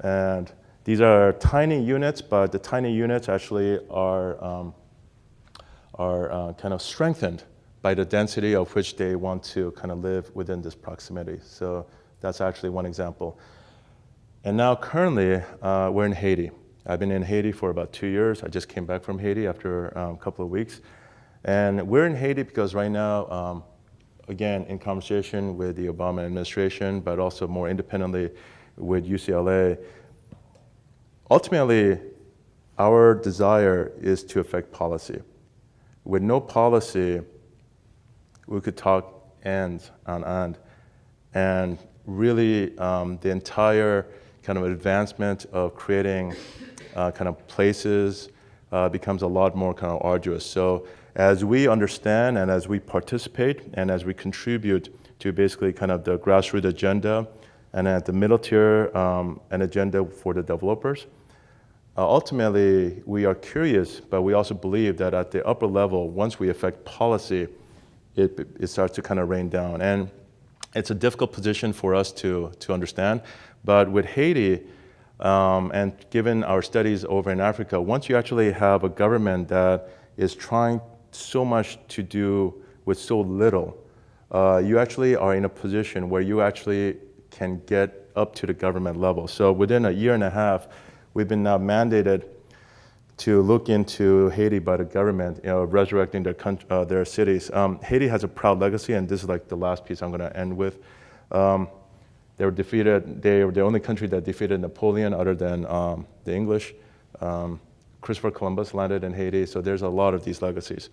And these are tiny units, but the tiny units actually are kind of strengthened by the density of which they want to kind of live within this proximity. So that's actually one example. And now currently, we're in Haiti. I've been in Haiti for about 2 years. I just came back from Haiti after a couple of weeks. And we're in Haiti because right now, again, in conversation with the Obama administration, but also more independently with UCLA, ultimately, our desire is to affect policy. With no policy, we could talk end on end. And really, the entire kind of advancement of creating kind of places becomes a lot more kind of arduous. So as we understand and as we participate and as we contribute to basically kind of the grassroots agenda and at the middle tier an agenda for the developers, ultimately we are curious, but we also believe that at the upper level, once we affect policy, it starts to kind of rain down. And it's a difficult position for us to understand, but with Haiti, and given our studies over in Africa, once you actually have a government that is trying so much to do with so little, you actually are in a position where you actually can get up to the government level. So within a year and a half, we've been now mandated to look into Haiti by the government, resurrecting their cities. Haiti has a proud legacy, and this is like the last piece I'm going to end with. They were defeated. They were the only country that defeated Napoleon, other than the English. Christopher Columbus landed in Haiti, so there's a lot of these legacies.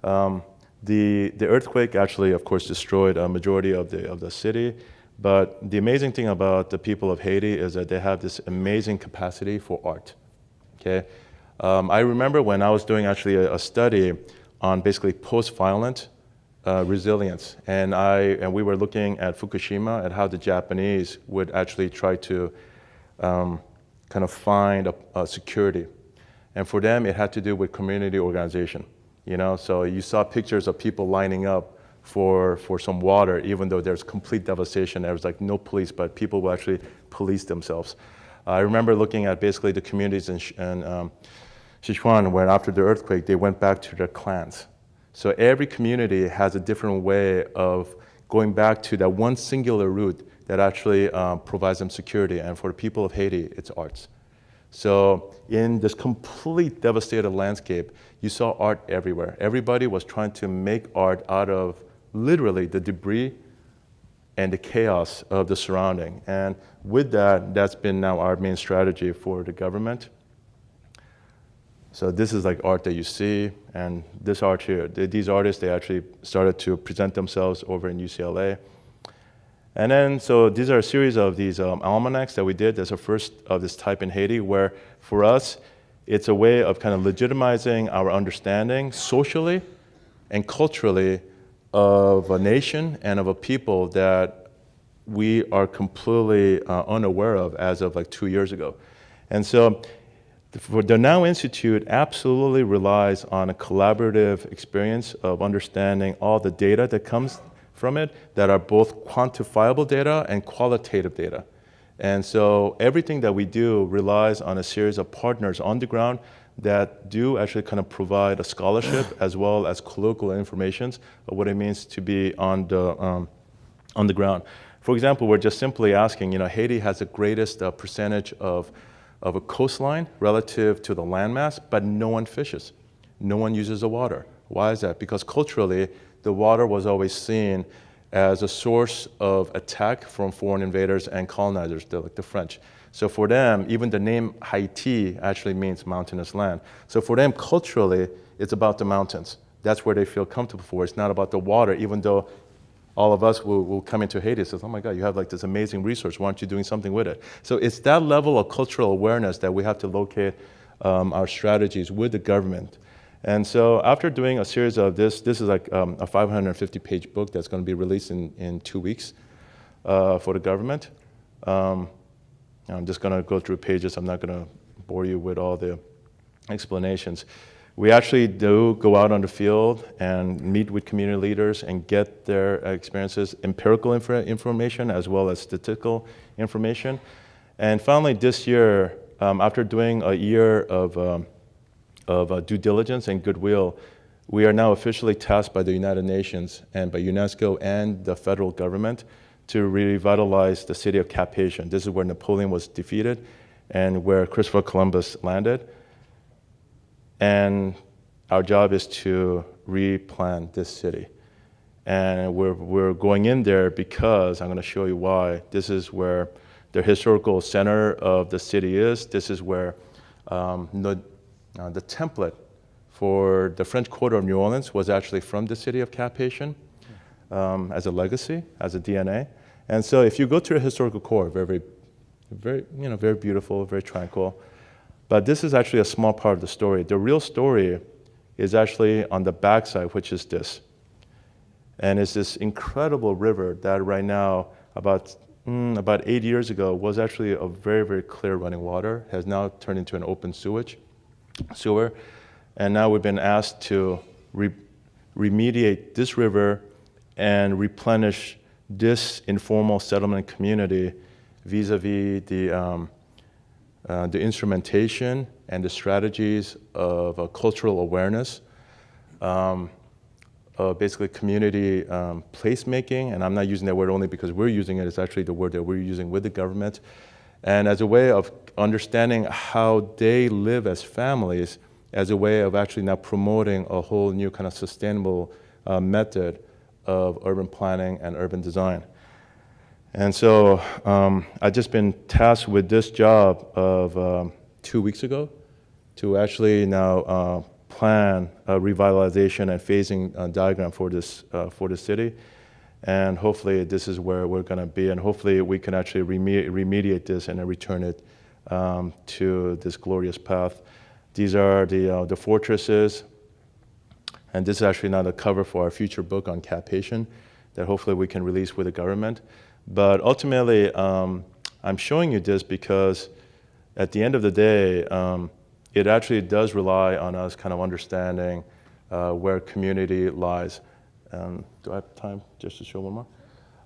The earthquake actually, of course, destroyed a majority of the city, But the amazing thing about the people of Haiti is that they have this amazing capacity for art. Okay, I remember when I was doing actually a study on basically post-violent resilience, and we were looking at Fukushima, at how the Japanese would actually try to kind of find a security. And for them, it had to do with community organization. You know, so you saw pictures of people lining up for some water, even though there's complete devastation. There was like no police, but people will actually police themselves. I remember looking at basically the communities in Sichuan, where after the earthquake, they went back to their clans. So every community has a different way of going back to that one singular route that actually provides them security. And for the people of Haiti, it's arts. So in this complete devastated landscape, you saw art everywhere. Everybody was trying to make art out of literally the debris and the chaos of the surrounding. And with that, that's been now our main strategy for the government. So this is like art that you see, and this art here, these artists, they actually started to present themselves over in UCLA. And then, so these are a series of these almanacs that we did. There's a first of this type in Haiti, where for us, it's a way of kind of legitimizing our understanding socially and culturally of a nation and of a people that we are completely unaware of as of like 2 years ago. And so the Now Institute absolutely relies on a collaborative experience of understanding all the data that comes from it that are both quantifiable data and qualitative data. And so everything that we do relies on a series of partners on the ground that do actually kind of provide a scholarship as well as colloquial informations of what it means to be on the ground. For example, we're just simply asking, you know, Haiti has the greatest percentage of a coastline relative to the landmass, but no one fishes. No one uses the water. Why is that? Because culturally, the water was always seen as a source of attack from foreign invaders and colonizers, like the French. So for them, even the name Haiti actually means mountainous land. So for them, culturally, it's about the mountains. That's where they feel comfortable for. It's not about the water, even though all of us will come into Haiti and say, oh my God, you have like this amazing resource. Why aren't you doing something with it? So it's that level of cultural awareness that we have to locate our strategies with the government. And so after doing a series of this is like a 550-page book that's going to be released in 2 weeks for the government. I'm just going to go through pages. I'm not going to bore you with all the explanations. We actually do go out on the field and meet with community leaders and get their experiences, empirical information as well as statistical information. And finally, this year, after doing a year of due diligence and goodwill, we are now officially tasked by the United Nations and by UNESCO and the federal government to revitalize the city of Cap-Haïtien. This is where Napoleon was defeated and where Christopher Columbus landed. And our job is to replan this city. And we're going in there because, I'm going to show you why, this is where the historical center of the city is. This is where the template for the French Quarter of New Orleans was actually from the city of Cap-Haïtien as a legacy, as a DNA. And so if you go to the historical core, very beautiful, very tranquil. But this is actually a small part of the story. The real story is actually on the backside, which is this. And it's this incredible river that right now, about 8 years ago, was actually a very, very clear running water, has now turned into an open sewer. And now we've been asked to remediate this river and replenish this informal settlement community vis-a-vis the instrumentation and the strategies of cultural awareness, basically community placemaking, and I'm not using that word only because we're using it, it's actually the word that we're using with the government, and as a way of understanding how they live as families, as a way of actually now promoting a whole new kind of sustainable method of urban planning and urban design. And so I've just been tasked with this job of 2 weeks ago to actually now plan a revitalization and phasing diagram for this city. And hopefully this is where we're going to be, and hopefully we can actually remediate this and then return it to this glorious path. These are the fortresses, and this is actually now the cover for our future book on captation that hopefully we can release with the government. But ultimately, I'm showing you this because at the end of the day, it actually does rely on us kind of understanding where community lies. Do I have time just to show one more?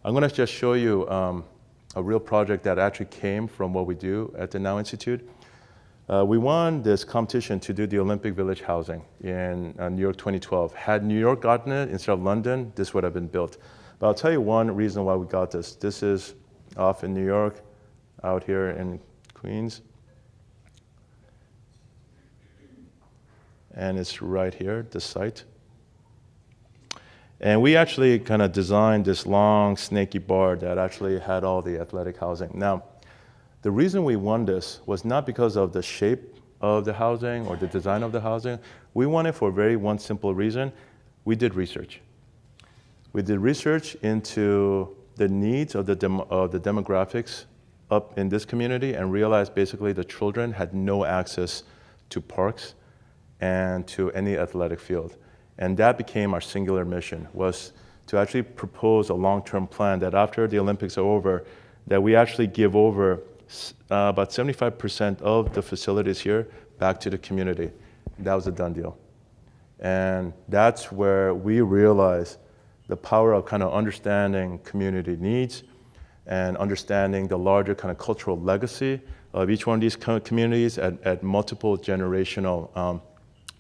I'm going to just show you a real project that actually came from what we do at the Now Institute. We won this competition to do the Olympic Village housing in New York 2012. Had New York gotten it instead of London, this would have been built. But I'll tell you one reason why we got this. This is off in New York, out here in Queens. And it's right here, this site. And we actually kind of designed this long, snaky bar that actually had all the athletic housing. Now, the reason we won this was not because of the shape of the housing or the design of the housing. We won it for one simple reason. We did research. We did research into the needs of the demographics up in this community and realized basically the children had no access to parks and to any athletic field. And that became our singular mission, was to actually propose a long-term plan that after the Olympics are over, that we actually give over about 75% of the facilities here back to the community. That was a done deal. And that's where we realized the power of kind of understanding community needs and understanding the larger kind of cultural legacy of each one of these communities at multiple generational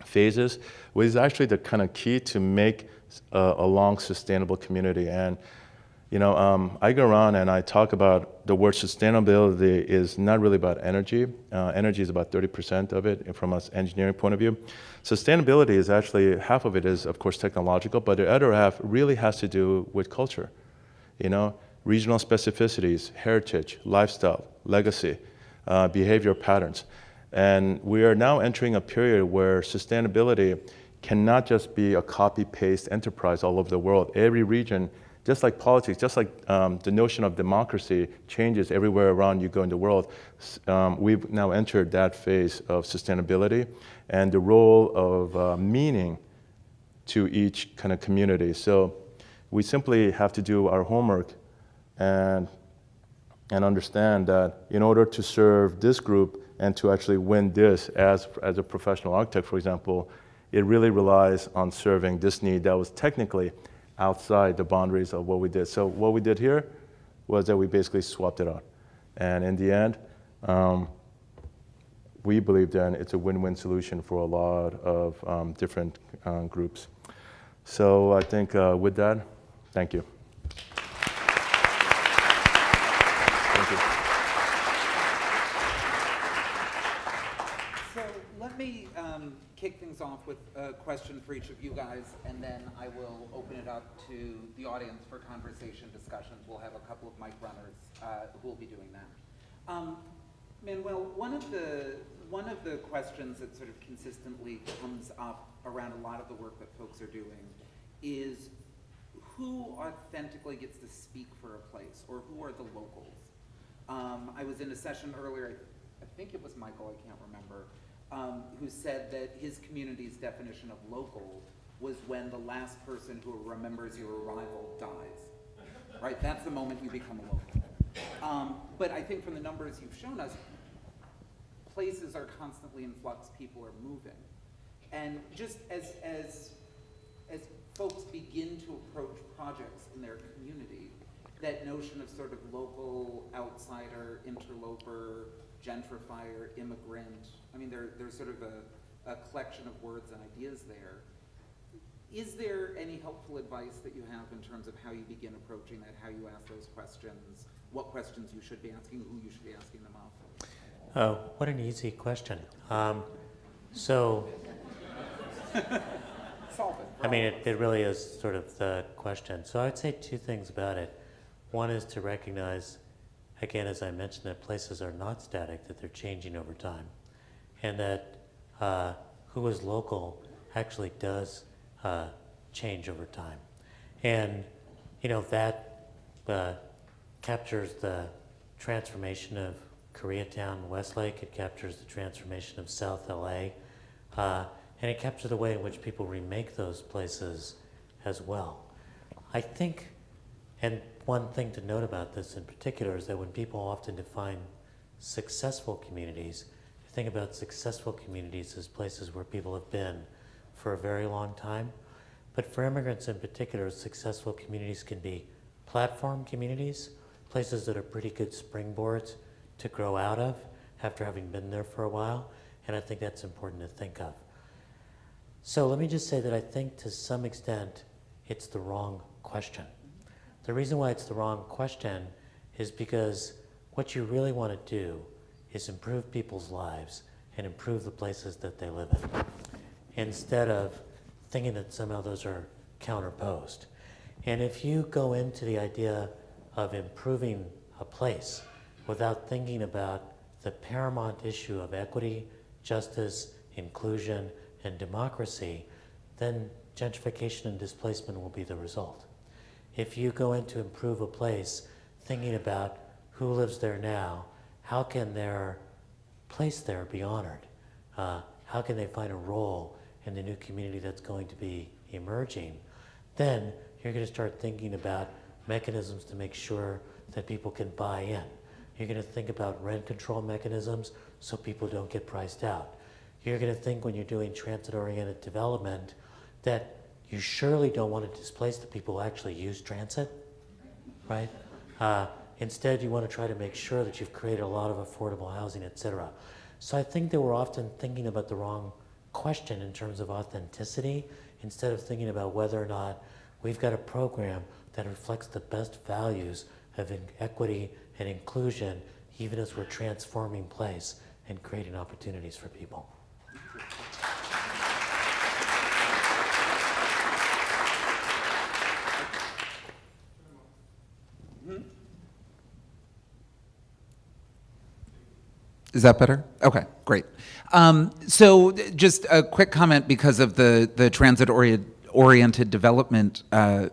phases, which is actually the kind of key to make a long, sustainable community. And I go around and I talk about the word sustainability is not really about energy. Energy is about 30% of it from an engineering point of view. Sustainability is actually, half of it is, of course, technological, but the other half really has to do with culture. Regional specificities, heritage, lifestyle, legacy, behavior patterns. And we are now entering a period where sustainability cannot just be a copy-paste enterprise all over the world. Every region, just like politics, just like the notion of democracy changes everywhere around you go in the world, we've now entered that phase of sustainability and the role of meaning to each kind of community. So we simply have to do our homework and understand that in order to serve this group and to actually win this as a professional architect, for example, it really relies on serving this need that was technically outside the boundaries of what we did. So what we did here was that we basically swapped it out. And in the end, we believe that it's a win-win solution for a lot of different groups. So I think with that, thank you. Thank you. So let me kick things off with a question for each of you guys, and then I will open it up to the audience for conversation discussions. We'll have a couple of mic runners who will be doing that. Manuel, one of the questions that sort of consistently comes up around a lot of the work that folks are doing is who authentically gets to speak for a place, or who are the locals? I was in a session earlier, I think it was Michael, I can't remember, who said that his community's definition of local was when the last person who remembers your arrival dies, right? That's the moment you become a local. But I think from the numbers you've shown us, places are constantly in flux, people are moving. And just as folks begin to approach projects in their community, that notion of sort of local, outsider, interloper, gentrifier, immigrant, I mean, there's sort of a collection of words and ideas there. Is there any helpful advice that you have in terms of how you begin approaching that, how you ask those questions, what questions you should be asking, who you should be asking them of? Oh, what an easy question. So, Solve it. I mean, it really is sort of the question. So I'd say two things about it. One is to recognize, again, as I mentioned, that places are not static, that they're changing over time. And that who is local actually does change over time. And That captures the transformation of Koreatown, Westlake. It captures the transformation of South LA. And it captures the way in which people remake those places as well. I think, and one thing to note about this in particular is that when people often define successful communities, they think about successful communities as places where people have been for a very long time. But for immigrants in particular, successful communities can be platform communities, places that are pretty good springboards to grow out of after having been there for a while. And I think that's important to think of. So let me just say that I think to some extent it's the wrong question. The reason why it's the wrong question is because what you really want to do is improve people's lives and improve the places that they live in, instead of thinking that somehow those are counterposed. And if you go into the idea of improving a place without thinking about the paramount issue of equity, justice, inclusion, and democracy, then gentrification and displacement will be the result. If you go in to improve a place thinking about who lives there now, how can their place there be honored? How can they find a role in the new community that's going to be emerging? Then you're going to start thinking about mechanisms to make sure that people can buy in. You're going to think about rent control mechanisms so people don't get priced out. You're going to think when you're doing transit-oriented development that you surely don't want to displace the people who actually use transit, right? Instead, you want to try to make sure that you've created a lot of affordable housing, et cetera. So I think that we're often thinking about the wrong question in terms of authenticity, instead of thinking about whether or not we've got a program that reflects the best values of equity and inclusion, even as we're transforming place and creating opportunities for people. Is that better? Okay, great. So just a quick comment because of the transit-oriented development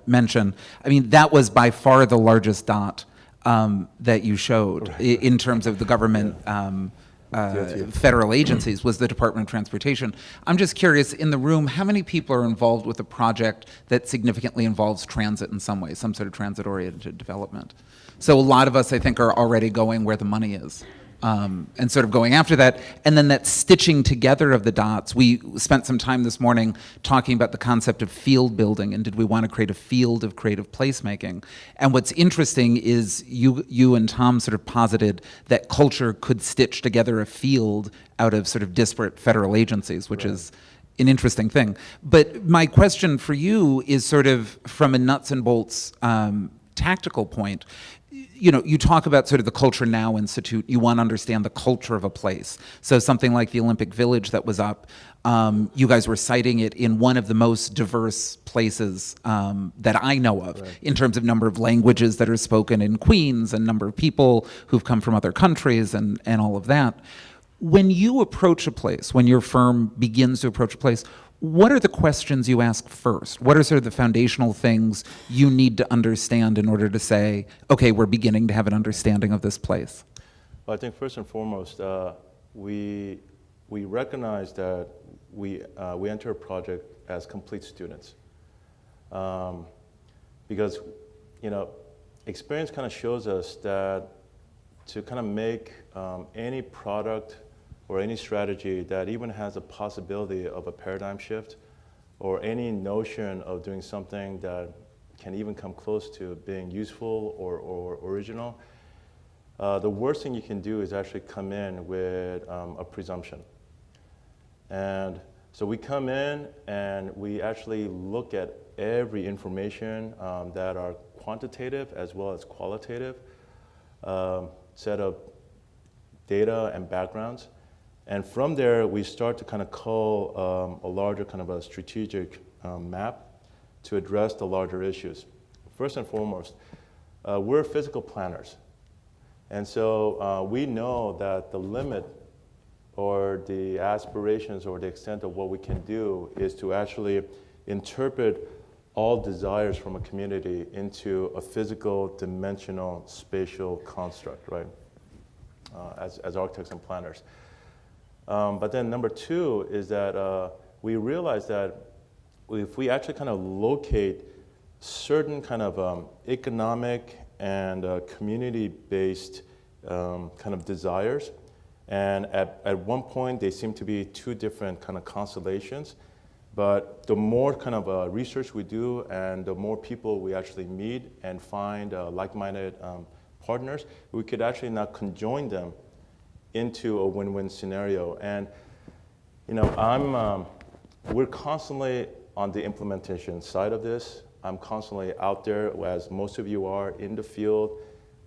mention. I mean, that was by far the largest dot that you showed in terms of the government federal agencies, was the Department of Transportation. I'm just curious, in the room, how many people are involved with a project that significantly involves transit in some way, some sort of transit-oriented development? So a lot of us, I think, are already going where the money is. And sort of going after that, and then that stitching together of the dots. We spent some time this morning talking about the concept of field building, and did we want to create a field of creative placemaking? And what's interesting is you and Thom sort of posited that culture could stitch together a field out of sort of disparate federal agencies, which is an interesting thing. But my question for you is sort of from a nuts and bolts tactical point. You talk about sort of the Culture Now Institute. You want to understand the culture of a place. So something like the Olympic Village that was up, you guys were citing it in one of the most diverse places that I know of, in terms of number of languages that are spoken in Queens and number of people who've come from other countries and all of that. When you approach a place, when your firm begins to approach a place, what are the questions you ask first? What are sort of the foundational things you need to understand in order to say, okay, we're beginning to have an understanding of this place? Well, I think first and foremost, we recognize that we enter a project as complete students, because experience kind of shows us that to kind of make any product or any strategy that even has a possibility of a paradigm shift, or any notion of doing something that can even come close to being useful or original, the worst thing you can do is actually come in with a presumption. And so we come in and we actually look at every information that are quantitative as well as qualitative, set of data and backgrounds. And from there, we start to kind of call a larger kind of a strategic map to address the larger issues. First and foremost, we're physical planners. And so we know that the limit or the aspirations or the extent of what we can do is to actually interpret all desires from a community into a physical, dimensional, spatial construct, right? As architects and planners. But then number two is that we realize that if we actually kind of locate certain kind of economic and community-based kind of desires, and at one point they seem to be two different kind of constellations, but the more kind of research we do and the more people we actually meet and find like-minded partners, we could actually now conjoin them into a win-win scenario. And you know, we're constantly on the implementation side of this. I'm constantly out there, as most of you are, in the field,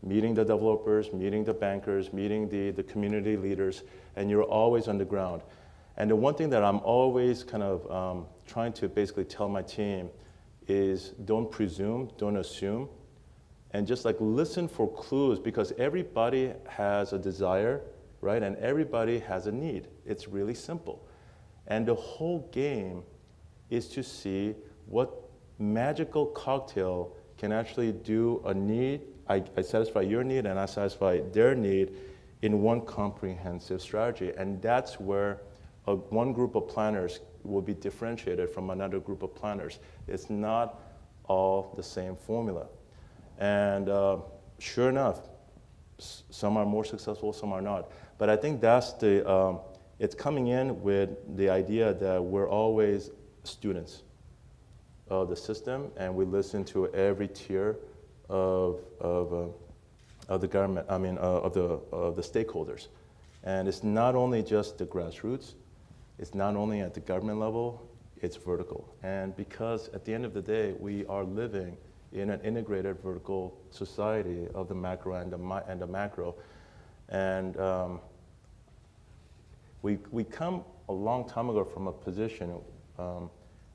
meeting the developers, meeting the bankers, meeting the community leaders, and you're always on the ground. And the one thing that I'm always kind of trying to basically tell my team is don't presume, don't assume, and just like listen for clues, because everybody has a desire, right? And everybody has a need. It's really simple. And the whole game is to see what magical cocktail can actually do a need. I satisfy your need and I satisfy their need in one comprehensive strategy. And that's where one group of planners will be differentiated from another group of planners. It's not all the same formula. And sure enough, some are more successful, some are not. But I think that's it's coming in with the idea that we're always students of the system, and we listen to every tier of the government. I mean, of the stakeholders, and it's not only just the grassroots. It's not only at the government level. It's vertical, and because at the end of the day, we are living in an integrated vertical society of the macro and the macro, and we come a long time ago from a position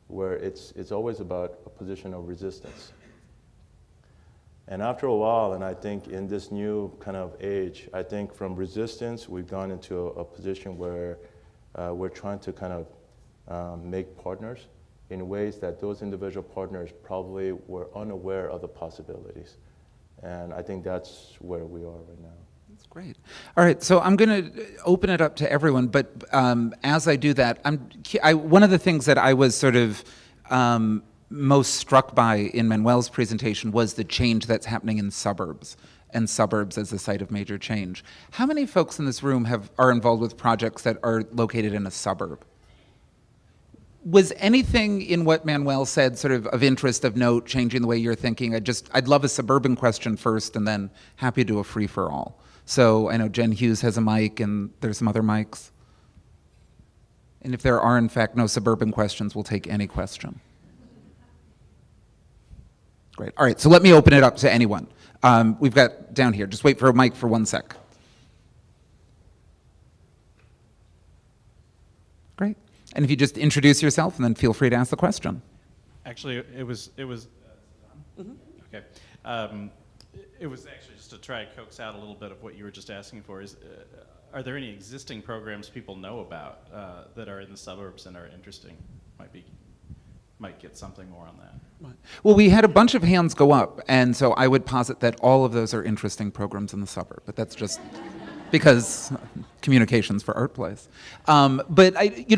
where it's always about a position of resistance. And after a while, and I think in this new kind of age, I think from resistance, we've gone into a position where we're trying to kind of make partners in ways that those individual partners probably were unaware of the possibilities. And I think that's where we are right now. That's great. All right, so I'm going to open it up to everyone, but as I do that, one of the things that I was sort of most struck by in Manuel's presentation was the change that's happening in suburbs, and suburbs as a site of major change. How many folks in this room are involved with projects that are located in a suburb? Was anything in what Manuel said sort of interest, of note, changing the way you're thinking? I'd love a suburban question first, and then happy to do a free-for-all. So I know Jen Hughes has a mic, and there's some other mics. And if there are, in fact, no suburban questions, we'll take any question. Great. All right, so let me open it up to anyone. We've got down here. Just wait for a mic for 1 sec. Great. And if you just introduce yourself, and then feel free to ask the question. Actually, it was. Okay. It was actually just to try and coax out a little bit of what you were just asking for. Are there any existing programs people know about that are in the suburbs and are interesting? Might get something more on that. Well, we had a bunch of hands go up, and so I would posit that all of those are interesting programs in the suburb, but that's just because communications for ArtPlace. But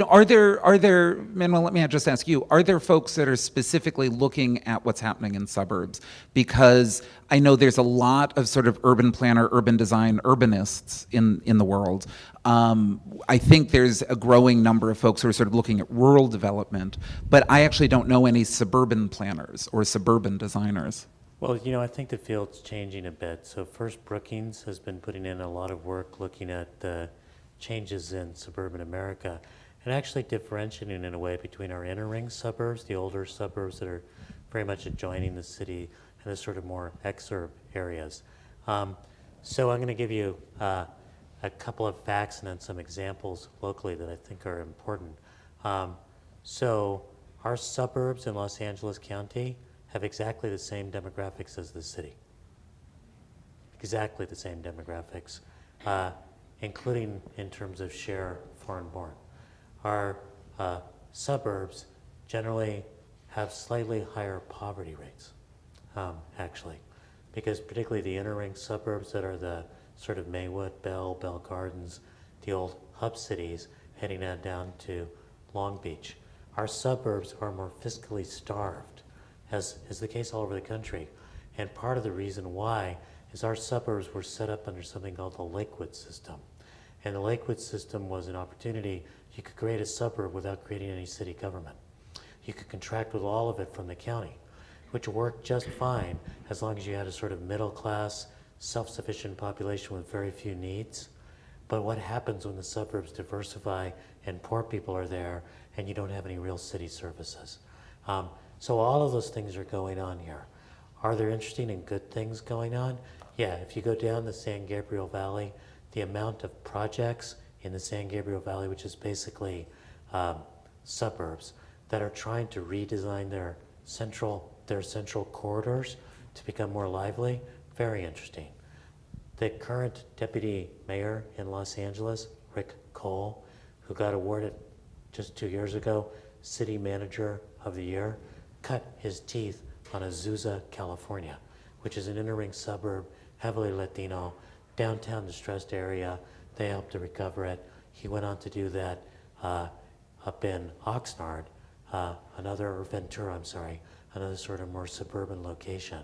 are there, Manuel, let me just ask you, are there folks that are specifically looking at what's happening in suburbs? Because I know there's a lot of sort of urban planner, urban design, urbanists in the world. I think there's a growing number of folks who are sort of looking at rural development, but I actually don't know any suburban planners or suburban designers. Well, I think the field's changing a bit. So First Brookings has been putting in a lot of work looking at the changes in suburban America and actually differentiating in a way between our inner ring suburbs, the older suburbs that are very much adjoining the city, and the sort of more exurb areas. So I'm going to give you a couple of facts and then some examples locally that I think are important. So our suburbs in Los Angeles County have exactly the same demographics as the city. Exactly the same demographics, including in terms of share foreign born. Our suburbs generally have slightly higher poverty rates, actually, because particularly the inner ring suburbs that are the sort of Maywood, Bell Gardens, the old hub cities heading on down to Long Beach. Our suburbs are more fiscally starved, as is the case all over the country. And part of the reason why is our suburbs were set up under something called the Lakewood system. And the Lakewood system was an opportunity. You could create a suburb without creating any city government. You could contract with all of it from the county, which worked just fine as long as you had a sort of middle class, self-sufficient population with very few needs. But what happens when the suburbs diversify and poor people are there and you don't have any real city services? So all of those things are going on here. Are there interesting and good things going on? Yeah, if you go down the San Gabriel Valley, the amount of projects in the San Gabriel Valley, which is basically suburbs, that are trying to redesign their central corridors to become more lively, very interesting. The current deputy mayor in Los Angeles, Rick Cole, who got awarded just 2 years ago, City Manager of the Year, cut his teeth on Azusa, California, which is an inner ring suburb, heavily Latino, downtown distressed area. They helped to recover it. He went on to do that up in Oxnard, Ventura, another sort of more suburban location.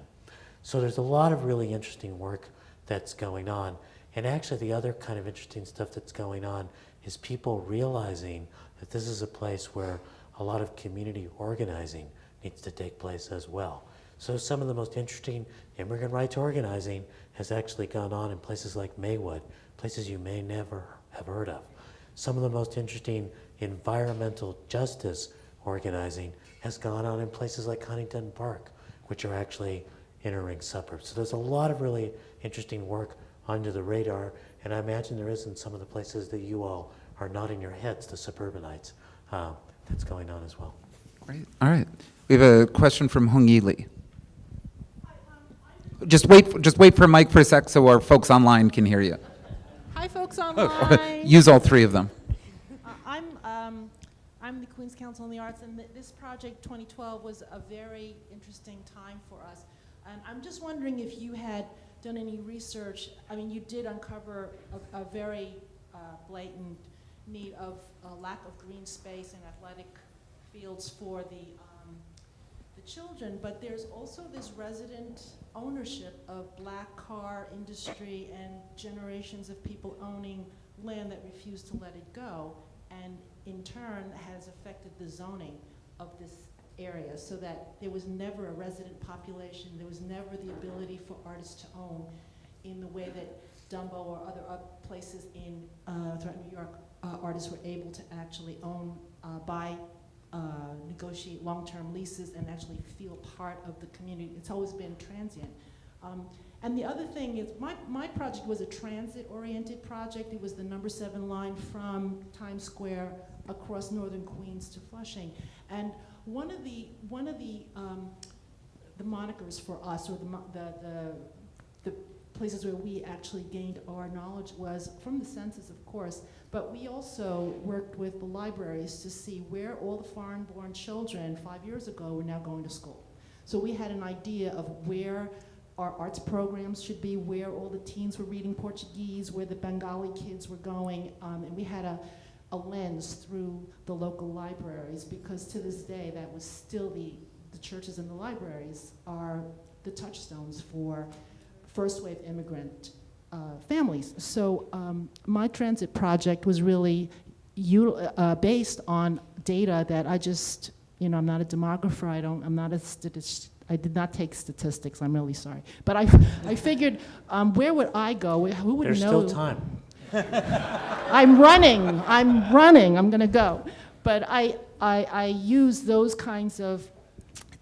So there's a lot of really interesting work that's going on. And actually the other kind of interesting stuff that's going on is people realizing that this is a place where a lot of community organizing needs to take place as well. So some of the most interesting immigrant rights organizing has actually gone on in places like Maywood, places you may never have heard of. Some of the most interesting environmental justice organizing has gone on in places like Huntington Park, which are actually inner ring suburbs. So there's a lot of really interesting work under the radar, and I imagine there is in some of the places that you all are nodding your heads, the suburbanites, that's going on as well. Great. All right. We have a question from Hong Yi Lee. Just wait for a mic for a sec so our folks online can hear you. Hi, folks online. Use all three of them. I'm the Queens Council on the Arts, and this project 2012 was a very interesting time for us. And I'm just wondering if you had done any research. I mean, you did uncover a very blatant need of lack of green space and athletic fields for the children, but there's also this resident ownership of black car industry and generations of people owning land that refuse to let it go, and in turn has affected the zoning of this area, so that there was never a resident population, there was never the ability for artists to own in the way that Dumbo or other places in throughout New York, artists were able to actually own, buy, negotiate long-term leases and actually feel part of the community. It's always been transient. And the other thing is, my project was a transit-oriented project. It was the number 7 line from Times Square across northern Queens to Flushing. And one of the monikers for us, or the places where we actually gained our knowledge, was from the census, of course, but we also worked with the libraries to see where all the foreign-born children 5 years ago were now going to school. So we had an idea of where our arts programs should be, where all the teens were reading Portuguese, where the Bengali kids were going, and we had a lens through the local libraries, because to this day that was still the churches and the libraries are the touchstones for first wave immigrant families. So my transit project was really based on data that I just, I'm not a demographer, I'm not a statistician. I did not take statistics, I'm really sorry. But I figured, where would I go? Who would know? There's still time. I'm running, I'm gonna go. But I use those kinds of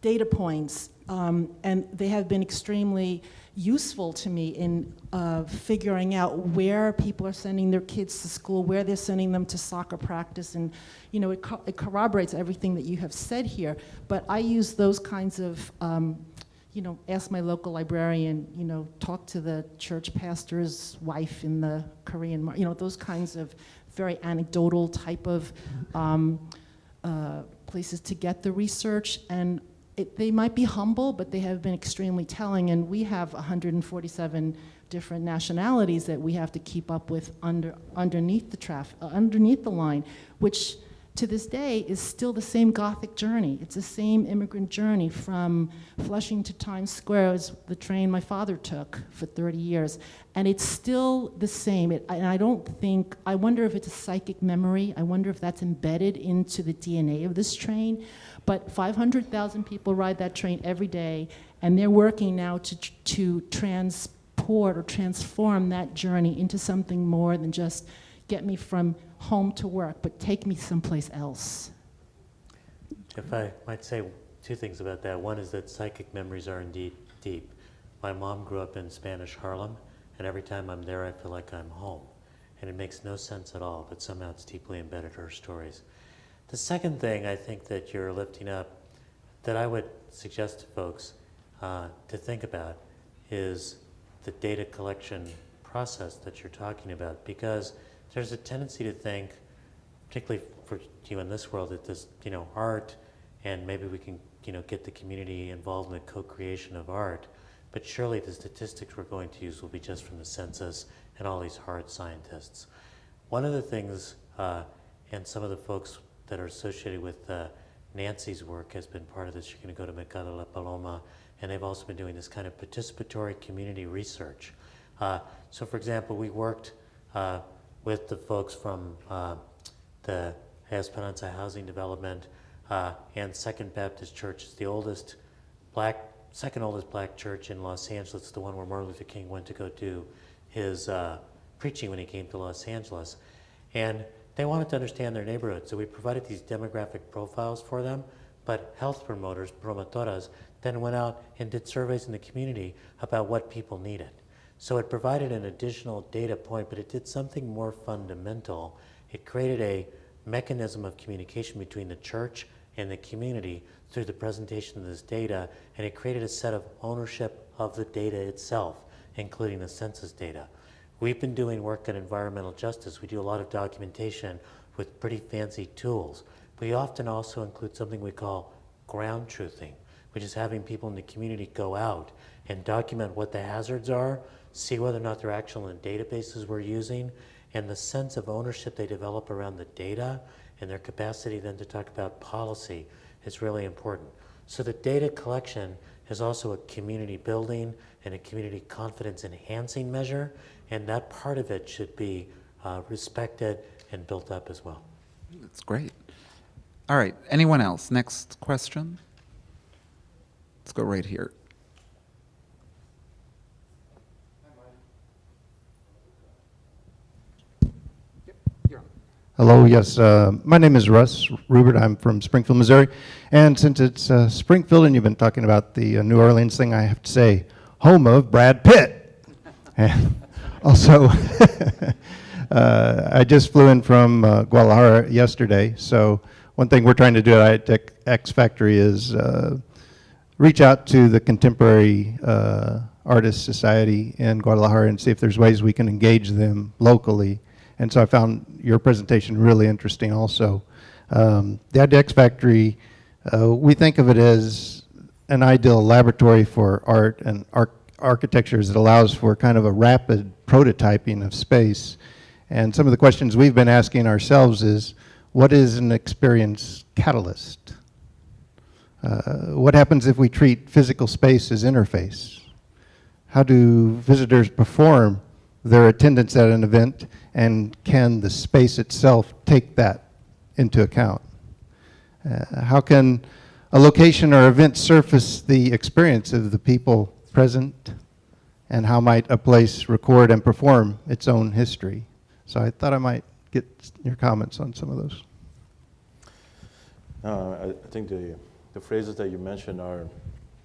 data points, and they have been extremely useful to me in figuring out where people are sending their kids to school, where they're sending them to soccer practice, and it corroborates everything that you have said here. But I use those kinds of, ask my local librarian, talk to the church pastor's wife in the Korean, those kinds of very anecdotal type of places to get the research, and they might be humble, but they have been extremely telling, and we have 147 different nationalities that we have to keep up with underneath the line, which to this day is still the same Gothic journey. It's the same immigrant journey from Flushing to Times Square, is the train my father took for 30 years. And it's still the same. And I wonder if it's a psychic memory. I wonder if that's embedded into the DNA of this train. But 500,000 people ride that train every day, and they're working now to transport or transform that journey into something more than just get me from home to work, but take me someplace else. If I might say two things about that. One is that psychic memories are indeed deep. My mom grew up in Spanish Harlem, and every time I'm there, I feel like I'm home. And it makes no sense at all, but somehow it's deeply embedded in her stories. The second thing I think that you're lifting up that I would suggest to folks to think about is the data collection process that you're talking about, because there's a tendency to think, particularly for you in this world, that this, art, and maybe we can, get the community involved in the co-creation of art, but surely the statistics we're going to use will be just from the census and all these hard scientists. One of the things, and some of the folks that are associated with Nancy's work has been part of this. You're going to go to Mercado La Paloma, and they've also been doing this kind of participatory community research. So for example, we worked with the folks from the Esperanza Housing Development and Second Baptist Church. It's the second oldest black church in Los Angeles, the one where Martin Luther King went to go do his preaching when he came to Los Angeles. And they wanted to understand their neighborhood, so we provided these demographic profiles for them, but health promoters, promotoras, then went out and did surveys in the community about what people needed. So it provided an additional data point, but it did something more fundamental. It created a mechanism of communication between the church and the community through the presentation of this data, and it created a set of ownership of the data itself, including the census data. We've been doing work on environmental justice. We do a lot of documentation with pretty fancy tools. We often also include something we call ground truthing, which is having people in the community go out and document what the hazards are, see whether or not they're actual in databases we're using, and the sense of ownership they develop around the data and their capacity then to talk about policy is really important. So the data collection is also a community building and a community confidence enhancing measure, and that part of it should be respected and built up as well. That's great. All right, anyone else? Next question? Let's go right here. Hello, yes. My name is Russ Rubert. I'm from Springfield, Missouri. And since it's Springfield and you've been talking about the New Orleans thing, I have to say, home of Brad Pitt. And also, I just flew in from Guadalajara yesterday. So one thing we're trying to do at X Factory is reach out to the Contemporary Artists Society in Guadalajara and see if there's ways we can engage them locally. And so I found your presentation really interesting also. The IDX Factory, we think of it as an ideal laboratory for art and architecture that allows for kind of a rapid prototyping of space. And some of the questions we've been asking ourselves is, what is an experience catalyst? What happens if we treat physical space as interface? How do visitors perform their attendance at an event, and can the space itself take that into account? How can a location or event surface the experience of the people present, and how might a place record and perform its own history? So I thought I might get your comments on some of those. I think the phrases that you mentioned are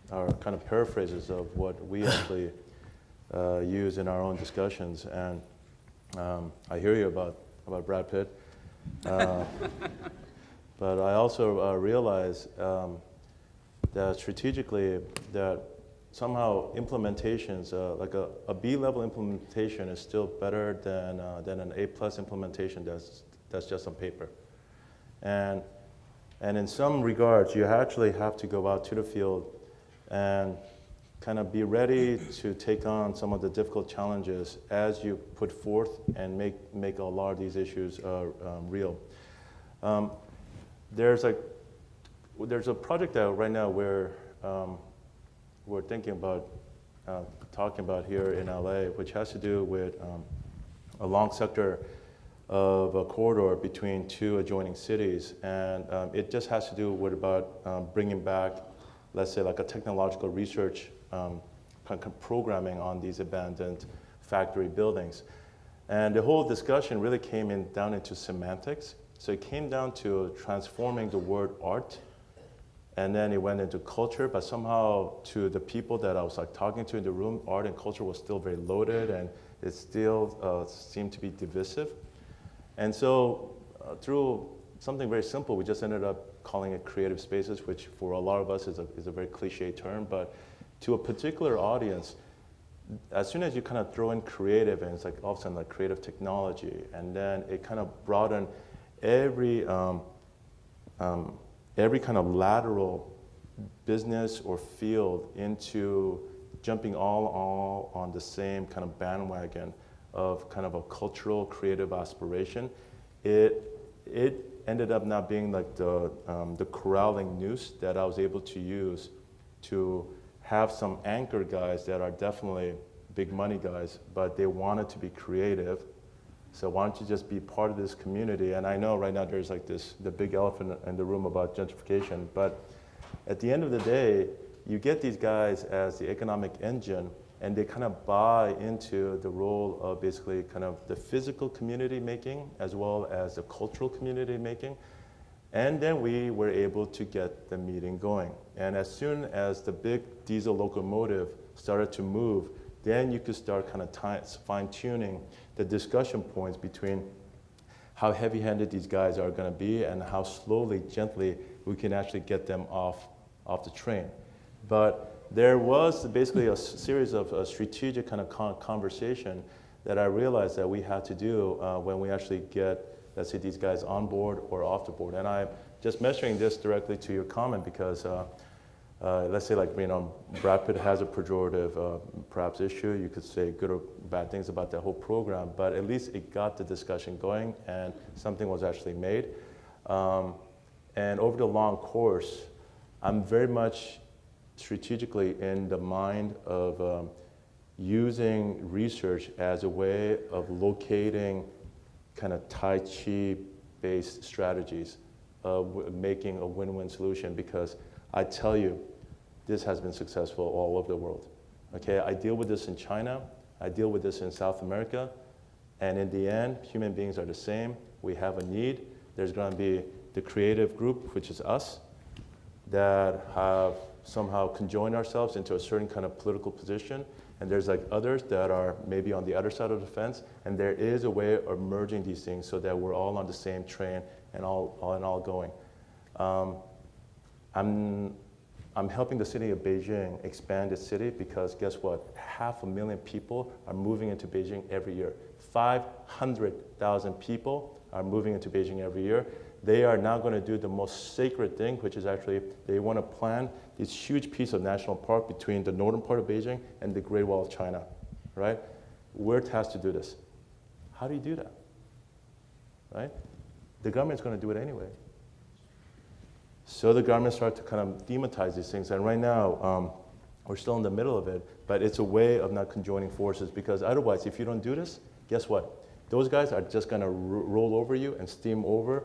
kind of paraphrases of what we actually use in our own discussions. And I hear you about Brad Pitt, but I also realize that strategically that somehow implementations, like a B-level implementation is still better than an A+ implementation that's just on paper. And And in some regards, you actually have to go out to the field and kind of be ready to take on some of the difficult challenges as you put forth and make a lot of these issues real. There's a project out right now where we're thinking about talking about here in LA, which has to do with a long sector of a corridor between two adjoining cities, and it just has to do with about bringing back, let's say, like a technological research programming on these abandoned factory buildings. And the whole discussion really came down into semantics. So it came down to transforming the word art, and then it went into culture, but somehow to the people that I was like talking to in the room, art and culture was still very loaded, and it still seemed to be divisive. And so through something very simple, we just ended up calling it creative spaces, which for a lot of us is a very cliche term, but to a particular audience, as soon as you kind of throw in creative, and it's like all of a sudden like creative technology, and then it kind of broadened every kind of lateral business or field into jumping all on the same kind of bandwagon of kind of a cultural creative aspiration. It ended up not being like the corralling noose that I was able to use to have some anchor guys that are definitely big money guys, but they wanted to be creative. So why don't you just be part of this community? And I know right now there's like the big elephant in the room about gentrification, but at the end of the day, you get these guys as the economic engine, and they kind of buy into the role of basically kind of the physical community making as well as the cultural community making. And then we were able to get the meeting going. And as soon as the big diesel locomotive started to move, then you could start kind of fine-tuning the discussion points between how heavy-handed these guys are going to be and how slowly, gently, we can actually get them off the train. But there was basically a series of strategic kind of conversation that I realized that we had to do when we actually get, let's say, these guys on board or off the board. And I'm just measuring this directly to your comment because let's say, like, you know, Brad Pitt has a pejorative perhaps issue. You could say good or bad things about that whole program, but at least it got the discussion going and something was actually made. And over the long course, I'm very much strategically in the mind of using research as a way of locating kind of Tai Chi-based strategies of making a win-win solution, because I tell you, this has been successful all over the world. Okay, I deal with this in China, I deal with this in South America, and in the end, human beings are the same. We have a need. There's going to be the creative group, which is us, that have somehow conjoined ourselves into a certain kind of political position, and there's like others that are maybe on the other side of the fence, and there is a way of merging these things so that we're all on the same train and all going. I'm helping the city of Beijing expand its city because guess what? 500,000 people are moving into Beijing every year. 500,000 people are moving into Beijing every year. They are now going to do the most sacred thing, which is actually they want to plan this huge piece of national park between the northern part of Beijing and the Great Wall of China, right? We're tasked to do this. How do you do that, right? The government's going to do it anyway. So the government started to kind of demonize these things, and right now we're still in the middle of it, but it's a way of not conjoining forces, because otherwise, if you don't do this, guess what? Those guys are just going to roll over you and steam over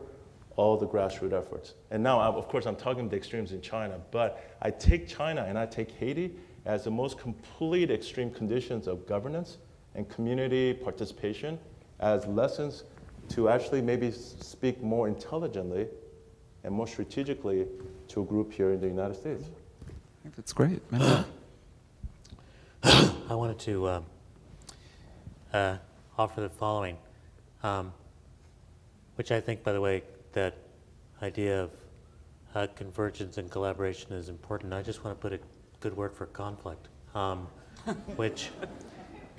all the grassroots efforts. And now, of course, I'm talking the extremes in China, but I take China and I take Haiti as the most complete extreme conditions of governance and community participation as lessons to actually maybe speak more intelligently and more strategically to a group here in the United States. I think that's great. Manuel? I wanted to offer the following, which I think, by the way, that idea of convergence and collaboration is important. I just want to put a good word for conflict, which,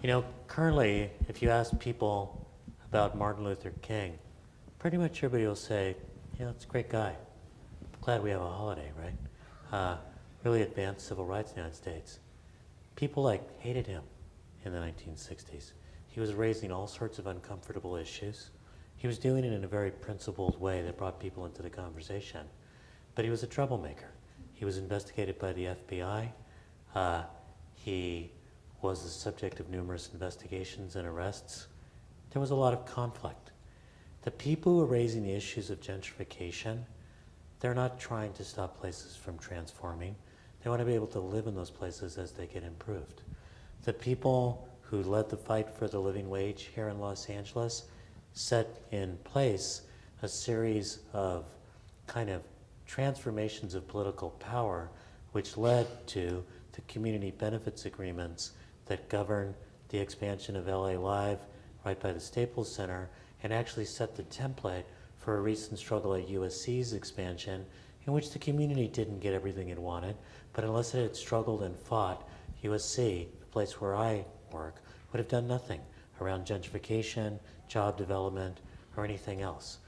you know, currently, if you ask people about Martin Luther King, pretty much everybody will say, yeah, that's a great guy. glad we have a holiday, right? Really advanced civil rights in the United States. People hated him in the 1960s. He was raising all sorts of uncomfortable issues. He was doing it in a very principled way that brought people into the conversation. But he was a troublemaker. He was investigated by the FBI. He was the subject of numerous investigations and arrests. There was a lot of conflict. The people who are raising the issues of gentrification, they're not trying to stop places from transforming. They want to be able to live in those places as they get improved. The people who led the fight for the living wage here in Los Angeles set in place a series of kind of transformations of political power which led to the community benefits agreements that govern the expansion of LA Live right by the Staples Center, and actually set the template for a recent struggle at USC's expansion in which the community didn't get everything it wanted, but unless it had struggled and fought, USC, the place where I work, would have done nothing around gentrification, job development, or anything else.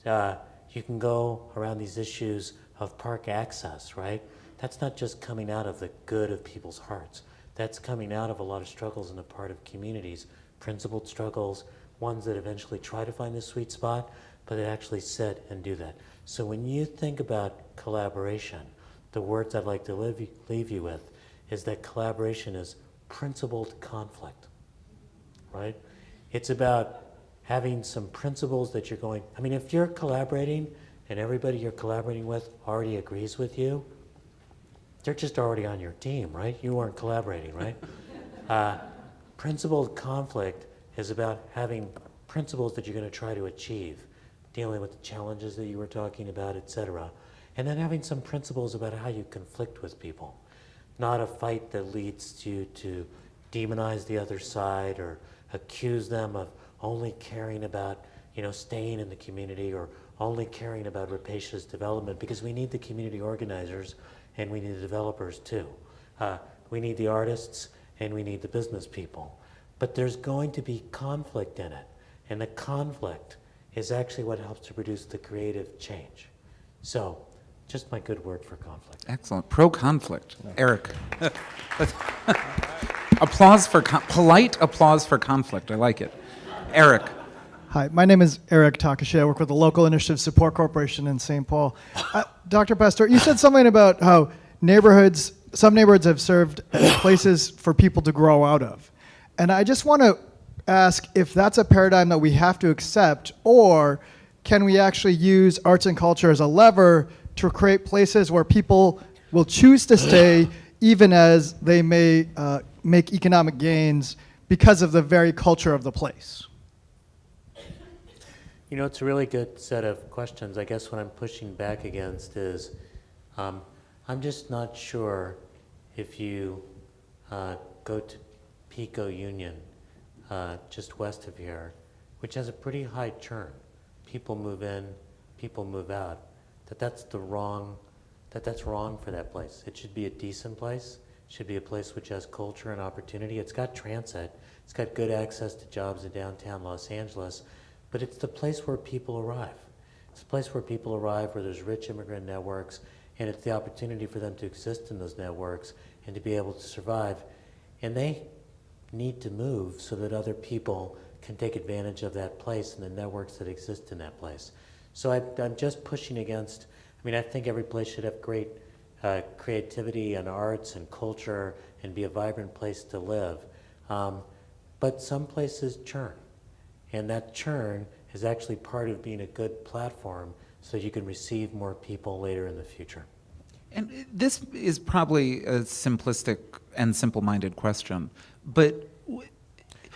You can go around these issues of park access, right? That's not just coming out of the good of people's hearts. That's coming out of a lot of struggles on the part of communities, principled struggles, ones that eventually try to find the sweet spot, but they actually sit and do that. So when you think about collaboration, the words I'd like to leave you with is that collaboration is principled conflict, right? It's about having some principles that you're going, I mean, if you're collaborating and everybody you're collaborating with already agrees with you, they're just already on your team, right? You weren't collaborating, right? Principled conflict is about having principles that you're going to try to achieve, dealing with the challenges that you were talking about, et cetera. And then having some principles about how you conflict with people. Not a fight that leads you to demonize the other side or accuse them of only caring about, staying in the community or only caring about rapacious development, because we need the community organizers and we need the developers too. We need the artists and we need the business people. But there's going to be conflict in it. And the conflict is actually what helps to produce the creative change. So, just my good word for conflict. Excellent. Pro-conflict. Eric. Applause for, polite applause for conflict. I like it. Eric. Hi, my name is Eric Takashi. I work with the Local Initiative Support Corporation in St. Paul. Dr. Pastore, you said something about how some neighborhoods have served as places for people to grow out of. And I just want to ask if that's a paradigm that we have to accept, or can we actually use arts and culture as a lever to create places where people will choose to stay even as they may make economic gains because of the very culture of the place? It's a really good set of questions. I guess what I'm pushing back against is I'm just not sure if you go to Pico Union, just west of here, which has a pretty high churn. People move in, people move out. That's wrong for that place. It should be a decent place. It should be a place which has culture and opportunity. It's got transit. It's got good access to jobs in downtown Los Angeles. But it's the place where people arrive. It's the place where people arrive where there's rich immigrant networks, and it's the opportunity for them to exist in those networks and to be able to survive. And they need to move so that other people can take advantage of that place and the networks that exist in that place. So I'm just pushing against, I think every place should have great creativity and arts and culture and be a vibrant place to live. But some places churn. And that churn is actually part of being a good platform so you can receive more people later in the future. And this is probably a simplistic and simple-minded question, but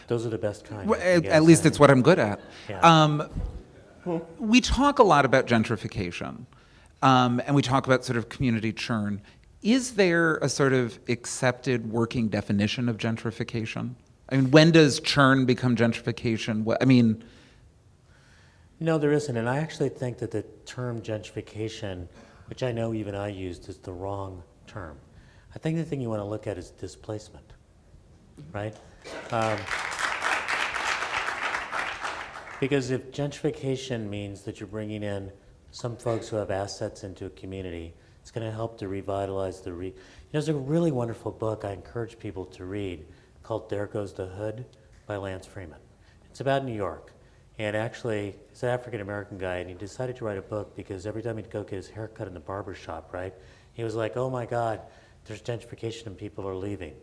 those are the best kind. At least it's what I'm good at. Yeah. We talk a lot about gentrification, and we talk about sort of community churn. Is there a sort of accepted working definition of gentrification? When does churn become gentrification? No, there isn't. And I actually think that the term gentrification, which I know even I used, is the wrong term. I think the thing you want to look at is displacement, right? Because if gentrification means that you're bringing in some folks who have assets into a community. It's going to help to revitalize there's a really wonderful book I encourage people to read called There Goes the Hood by Lance Freeman. It's about New York. And actually, he's an African-American guy, and he decided to write a book because every time he'd go get his hair cut in the barber shop, right, he was like, oh my God, there's gentrification and people are leaving.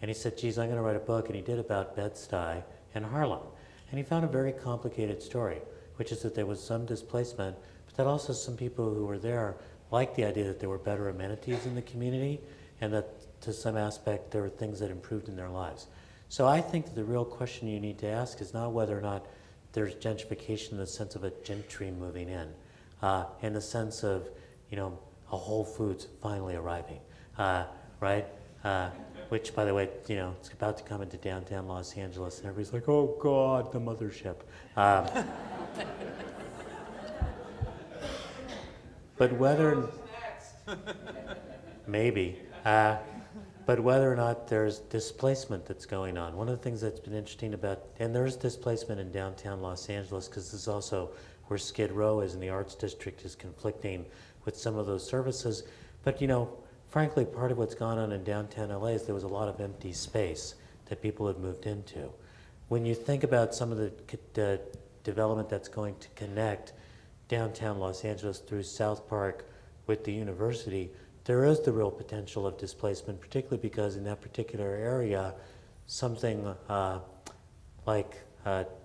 And he said, geez, I'm going to write a book, and he did about Bed-Stuy and Harlem. And he found a very complicated story, which is that there was some displacement, but that also some people who were there liked the idea that there were better amenities in the community, and that to some aspect there were things that improved in their lives. So I think that the real question you need to ask is not whether or not there's gentrification in the sense of a gentry moving in the sense of, a Whole Foods finally arriving, right? Which, by the way, it's about to come into downtown Los Angeles, and everybody's like, oh God, the mothership. But whether, maybe, but whether or not there's displacement that's going on. One of the things that's been interesting about, and there's displacement in downtown Los Angeles, because this is also where Skid Row is, and the Arts District is conflicting with some of those services. But frankly, part of what's gone on in downtown LA is there was a lot of empty space that people had moved into. When you think about some of the development that's going to connect downtown Los Angeles through South Park with the university, there is the real potential of displacement, particularly because in that particular area, something like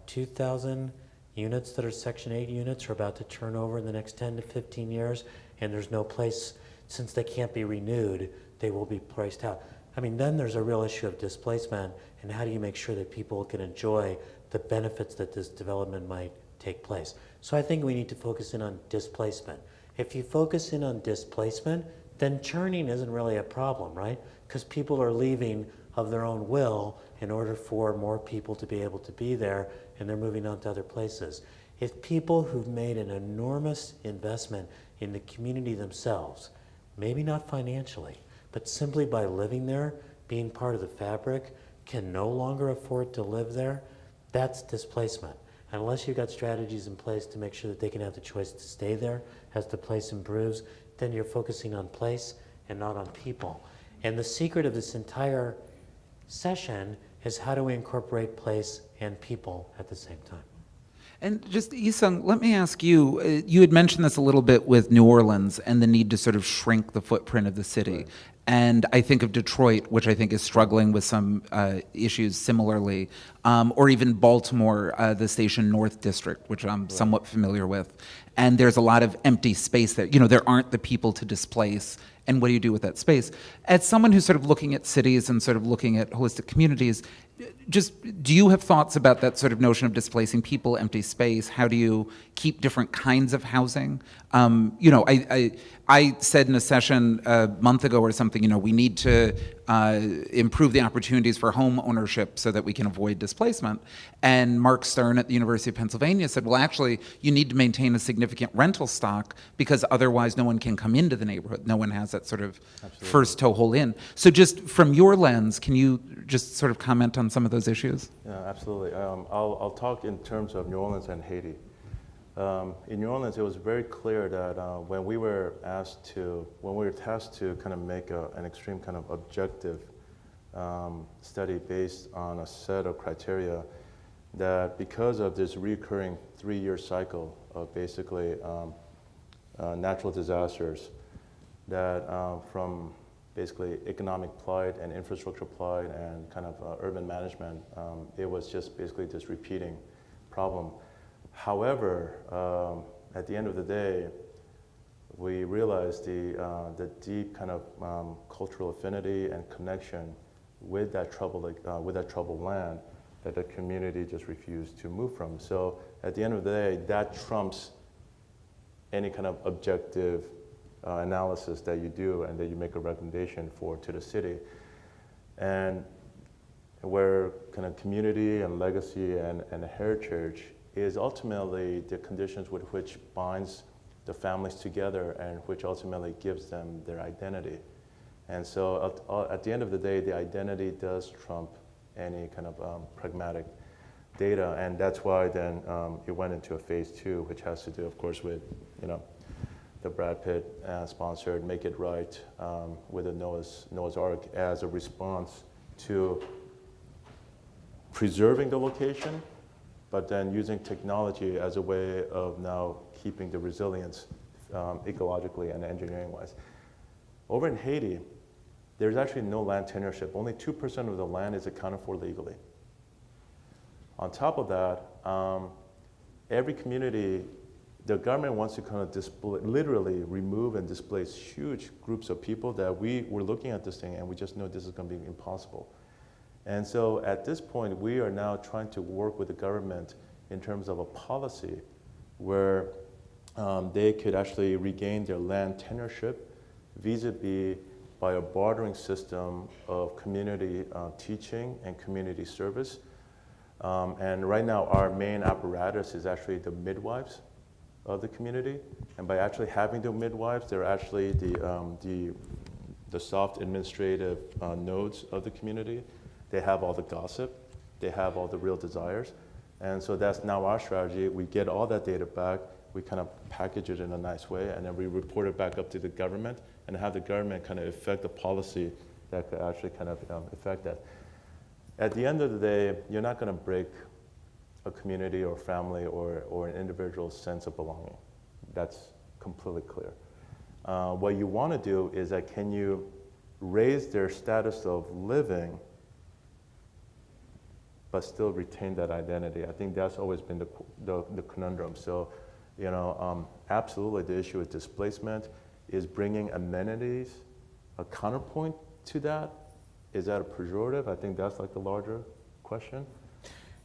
2,000 units that are Section 8 units are about to turn over in the next 10 to 15 years, and there's no place, since they can't be renewed, they will be priced out. I mean, then there's a real issue of displacement, and how do you make sure that people can enjoy the benefits that this development might take place? So I think we need to focus in on displacement. If you focus in on displacement, then churning isn't really a problem, right? Because people are leaving of their own will in order for more people to be able to be there, and they're moving on to other places. If people who've made an enormous investment in the community themselves, maybe not financially, but simply by living there, being part of the fabric, can no longer afford to live there, that's displacement. And unless you've got strategies in place to make sure that they can have the choice to stay there as the place improves, then you're focusing on place and not on people. And the secret of this entire session is how do we incorporate place and people at the same time. And just, Isung, let me ask you, you had mentioned this a little bit with New Orleans and the need to sort of shrink the footprint of the city. Right. And I think of Detroit, which I think is struggling with some issues similarly, or even Baltimore, the Station North District, which I'm somewhat familiar with. And there's a lot of empty space there. There aren't the people to displace, and what do you do with that space? As someone who's sort of looking at cities and sort of looking at holistic communities, just, do you have thoughts about that sort of notion of displacing people, empty space? How do you keep different kinds of housing? I said in a session a month ago or something, we need to improve the opportunities for home ownership so that we can avoid displacement. And Mark Stern at the University of Pennsylvania said, well, actually, you need to maintain a significant rental stock because otherwise no one can come into the neighborhood. No one has that sort of first toehold in. So just from your lens, can you just sort of comment on some of those issues? Yeah, absolutely. I'll talk in terms of New Orleans and Haiti. In New Orleans, it was very clear that when we were tasked to kind of make an extreme kind of objective study based on a set of criteria, that because of this recurring 3-year cycle of basically natural disasters, that from basically economic plight and infrastructure plight and kind of urban management, it was just basically this repeating problem. However, at the end of the day, we realized the deep kind of cultural affinity and connection with that troubled land that the community just refused to move from. So at the end of the day, that trumps any kind of objective analysis that you do and that you make a recommendation to the city. And where kind of community and legacy and heritage is ultimately the conditions with which binds the families together and which ultimately gives them their identity. And so at the end of the day, the identity does trump any kind of pragmatic data, and that's why then it went into a phase 2, which has to do, of course, with the Brad Pitt sponsored Make It Right with a Noah's Ark as a response to preserving the location, but then using technology as a way of now keeping the resilience ecologically and engineering-wise. Over in Haiti, there's actually no land tenureship. Only 2% of the land is accounted for legally. On top of that, every community, the government wants to kind of literally remove and displace huge groups of people that we were looking at this thing and we just know this is going to be impossible. And so at this point, we are now trying to work with the government in terms of a policy where they could actually regain their land tenureship vis-a-vis by a bartering system of community teaching and community service. And right now, our main apparatus is actually the midwives of the community. And by actually having the midwives, they're actually the soft administrative nodes of the community. They have all the gossip. They have all the real desires. And so that's now our strategy. We get all that data back. We kind of package it in a nice way, and then we report it back up to the government and have the government kind of affect the policy that could actually kind of affect that. At the end of the day, you're not going to break a community or family or an individual's sense of belonging. That's completely clear. What you want to do is that can you raise their status of living but still retain that identity? I think that's always been the conundrum. So, absolutely the issue with displacement is bringing amenities, a counterpoint to that. Is that a pejorative? I think that's like the larger question.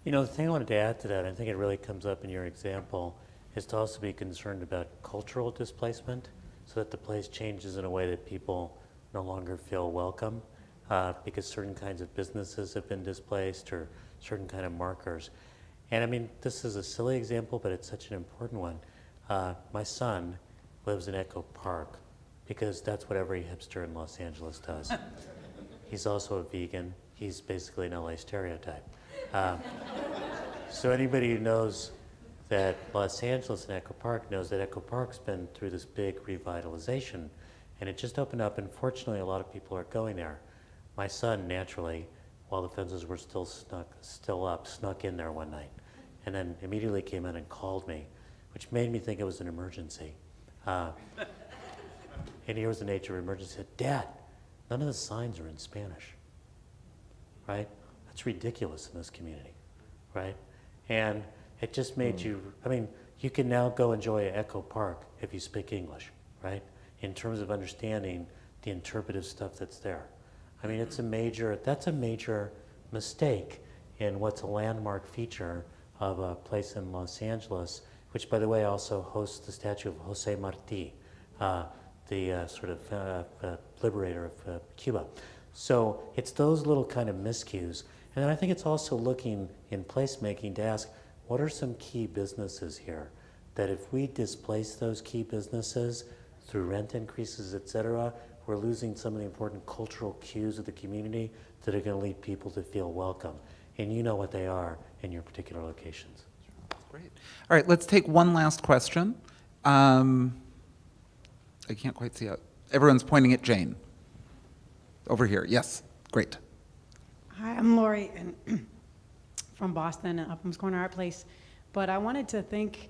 The thing I wanted to add to that, I think it really comes up in your example, is to also be concerned about cultural displacement so that the place changes in a way that people no longer feel welcome because certain kinds of businesses have been displaced or certain kind of markers. And I mean, this is a silly example, but it's such an important one. My son lives in Echo Park because that's what every hipster in Los Angeles does. He's also a vegan. He's basically an LA stereotype. So anybody who knows that Los Angeles and Echo Park knows that Echo Park's been through this big revitalization, and it just opened up, and fortunately a lot of people are going there. My son, naturally, while the fences were still up, snuck in there one night, and then immediately came in and called me, which made me think it was an emergency. And here was the nature of emergency. He said, "Dad, none of the signs are in Spanish," right? That's ridiculous in this community, right? And it just made you can now go enjoy Echo Park if you speak English, right? In terms of understanding the interpretive stuff that's there. I mean, that's a major mistake in what's a landmark feature of a place in Los Angeles, which, by the way, also hosts the statue of Jose Marti, the sort of liberator of Cuba. So it's those little kind of miscues. And then I think it's also looking in placemaking to ask, what are some key businesses here that if we displace those key businesses through rent increases, et cetera, we're losing some of the important cultural cues of the community that are going to lead people to feel welcome. And you know what they are in your particular locations. Great. All right, let's take one last question. I can't quite see it. Everyone's pointing at Jane. Over here, yes, great. Hi, I'm Lori and from Boston, Upham's Corner ArtPlace. But I wanted to think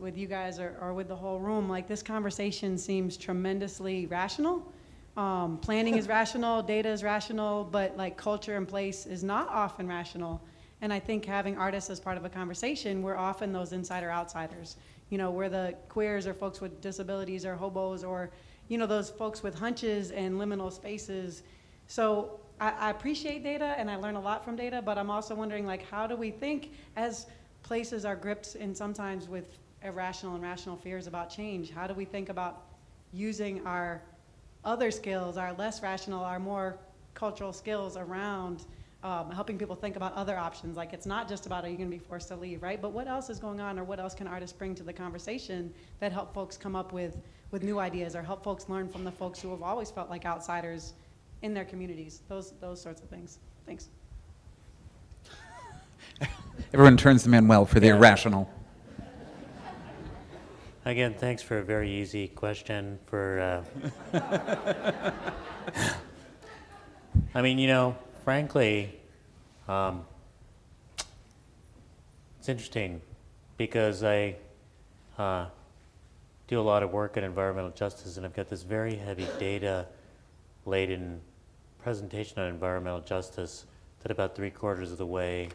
with you guys or with the whole room, like this conversation seems tremendously rational. Planning is rational, data is rational, but like culture and place is not often rational. And I think having artists as part of a conversation, we're often those insider-outsiders. We're the queers or folks with disabilities or hobos or, those folks with hunches and liminal spaces. So I appreciate data and I learn a lot from data, but I'm also wondering, like, how do we think as places are gripped in sometimes with irrational and rational fears about change, how do we think about using our other skills, our less rational, our more cultural skills around helping people think about other options? Like, it's not just about, are you going to be forced to leave, right? But what else is going on, or what else can artists bring to the conversation that help folks come up with new ideas, or help folks learn from the folks who have always felt like outsiders in their communities? Those sorts of things. Thanks. Everyone turns to Manuel for the irrational. Again, thanks for a very easy question. I mean, you know, frankly, it's interesting because I do a lot of work in environmental justice, and I've got this very heavy data-laden presentation on environmental justice that about 3/4 of the way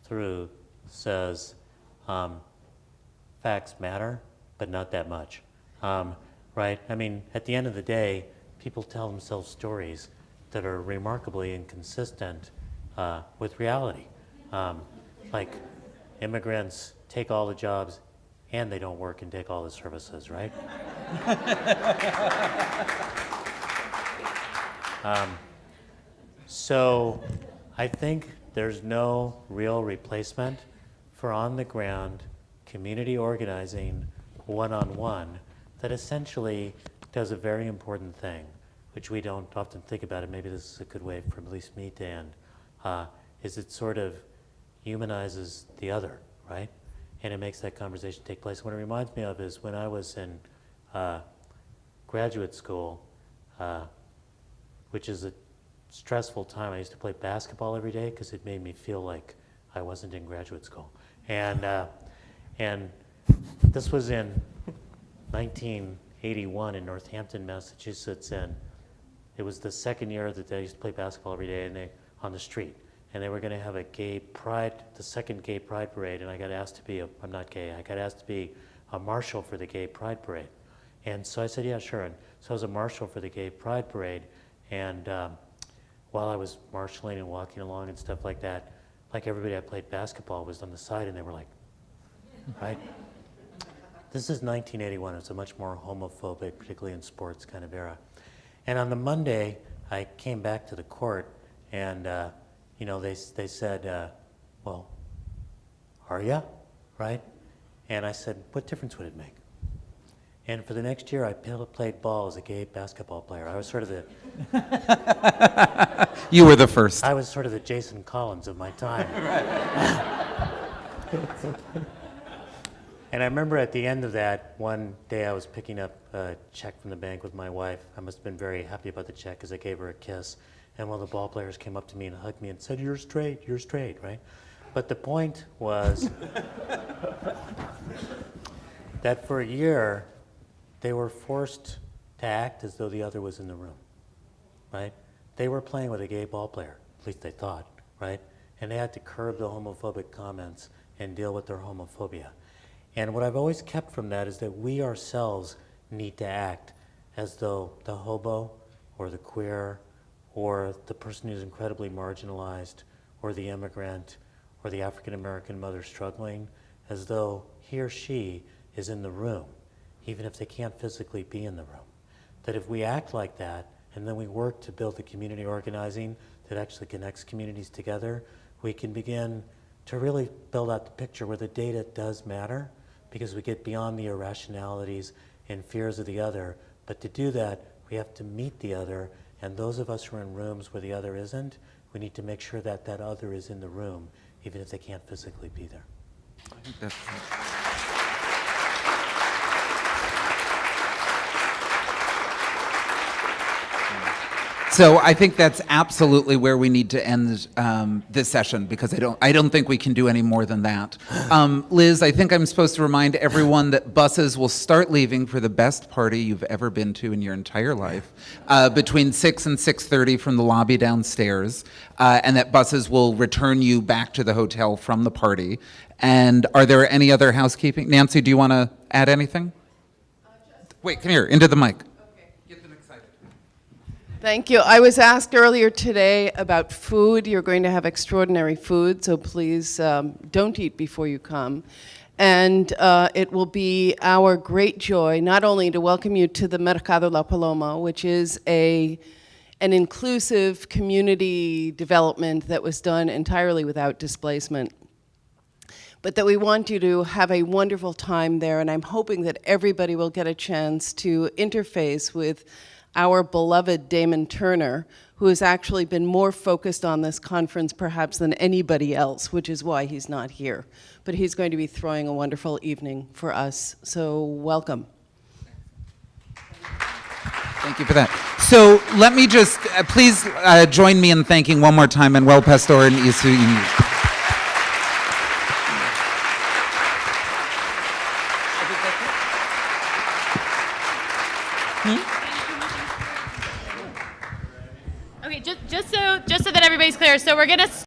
through says facts matter, but not that much, right? I mean, at the end of the day, people tell themselves stories that are remarkably inconsistent with reality. Like immigrants take all the jobs and they don't work and take all the services, right? So I think there's no real replacement for on-the-ground community organizing one-on-one that essentially does a very important thing, which we don't often think about, and maybe this is a good way for at least me to end, is it sort of humanizes the other, right? And it makes that conversation take place. What it reminds me of is when I was in graduate school, which is a stressful time. I used to play basketball every day because it made me feel like I wasn't in graduate school. And this was in 1981 in Northampton, Massachusetts, and it was the second year that I used to play basketball every day and on the street. And they were going to have a gay pride, the second gay pride parade, and I got asked to be, I'm not gay, I got asked to be a marshal for the gay pride parade. And so I said, yeah, sure. And so I was a marshal for the gay pride parade, and while I was marshaling and walking along and stuff like that, like everybody I played basketball was on the side, and they were like, right? This is 1981. It's a much more homophobic, particularly in sports kind of era. And on the Monday, I came back to the court, and you know, they said, well, are ya? Right? And I said, what difference would it make? And for the next year, I played ball as a gay basketball player. I was sort of the... You were the first. I was sort of the Jason Collins of my time. And I remember at the end of that, one day I was picking up a check from the bank with my wife. I must have been very happy about the check because I gave her a kiss. And one of the ball players came up to me and hugged me and said, you're straight, right? But the point was that for a year, they were forced to act as though the other was in the room, right? They were playing with a gay ball player, at least they thought, right? And they had to curb the homophobic comments and deal with their homophobia. And what I've always kept from that is that we ourselves need to act as though the hobo or the queer or the person who's incredibly marginalized or the immigrant or the African-American mother struggling, as though he or she is in the room, even if they can't physically be in the room. That if we act like that, and then we work to build the community organizing that actually connects communities together, we can begin to really build out the picture where the data does matter, because we get beyond the irrationalities and fears of the other. But to do that, we have to meet the other, and those of us who are in rooms where the other isn't, we need to make sure that that other is in the room, even if they can't physically be there. I think that's So I think that's absolutely where we need to end this session, because I don't think we can do any more than that. Liz, I think I'm supposed to remind everyone that buses will start leaving for the best party you've ever been to in your entire life between 6 and 6:30 from the lobby downstairs, and that buses will return you back to the hotel from the party. And are there any other housekeeping? Nancy, do you want to add anything? Wait, come here, into the mic. Thank you. I was asked earlier today about food. You're going to have extraordinary food, so please don't eat before you come. And it will be our great joy not only to welcome you to the Mercado La Paloma, which is an inclusive community development that was done entirely without displacement, but that we want you to have a wonderful time there, and I'm hoping that everybody will get a chance to interface with our beloved Damon Turner, who has actually been more focused on this conference perhaps than anybody else, which is why he's not here. But he's going to be throwing a wonderful evening for us, so welcome. Thank you for that. So let me just, please join me in thanking one more time Manuel, Pastore, and Isu. Okay, just so that everybody's clear, so we're gonna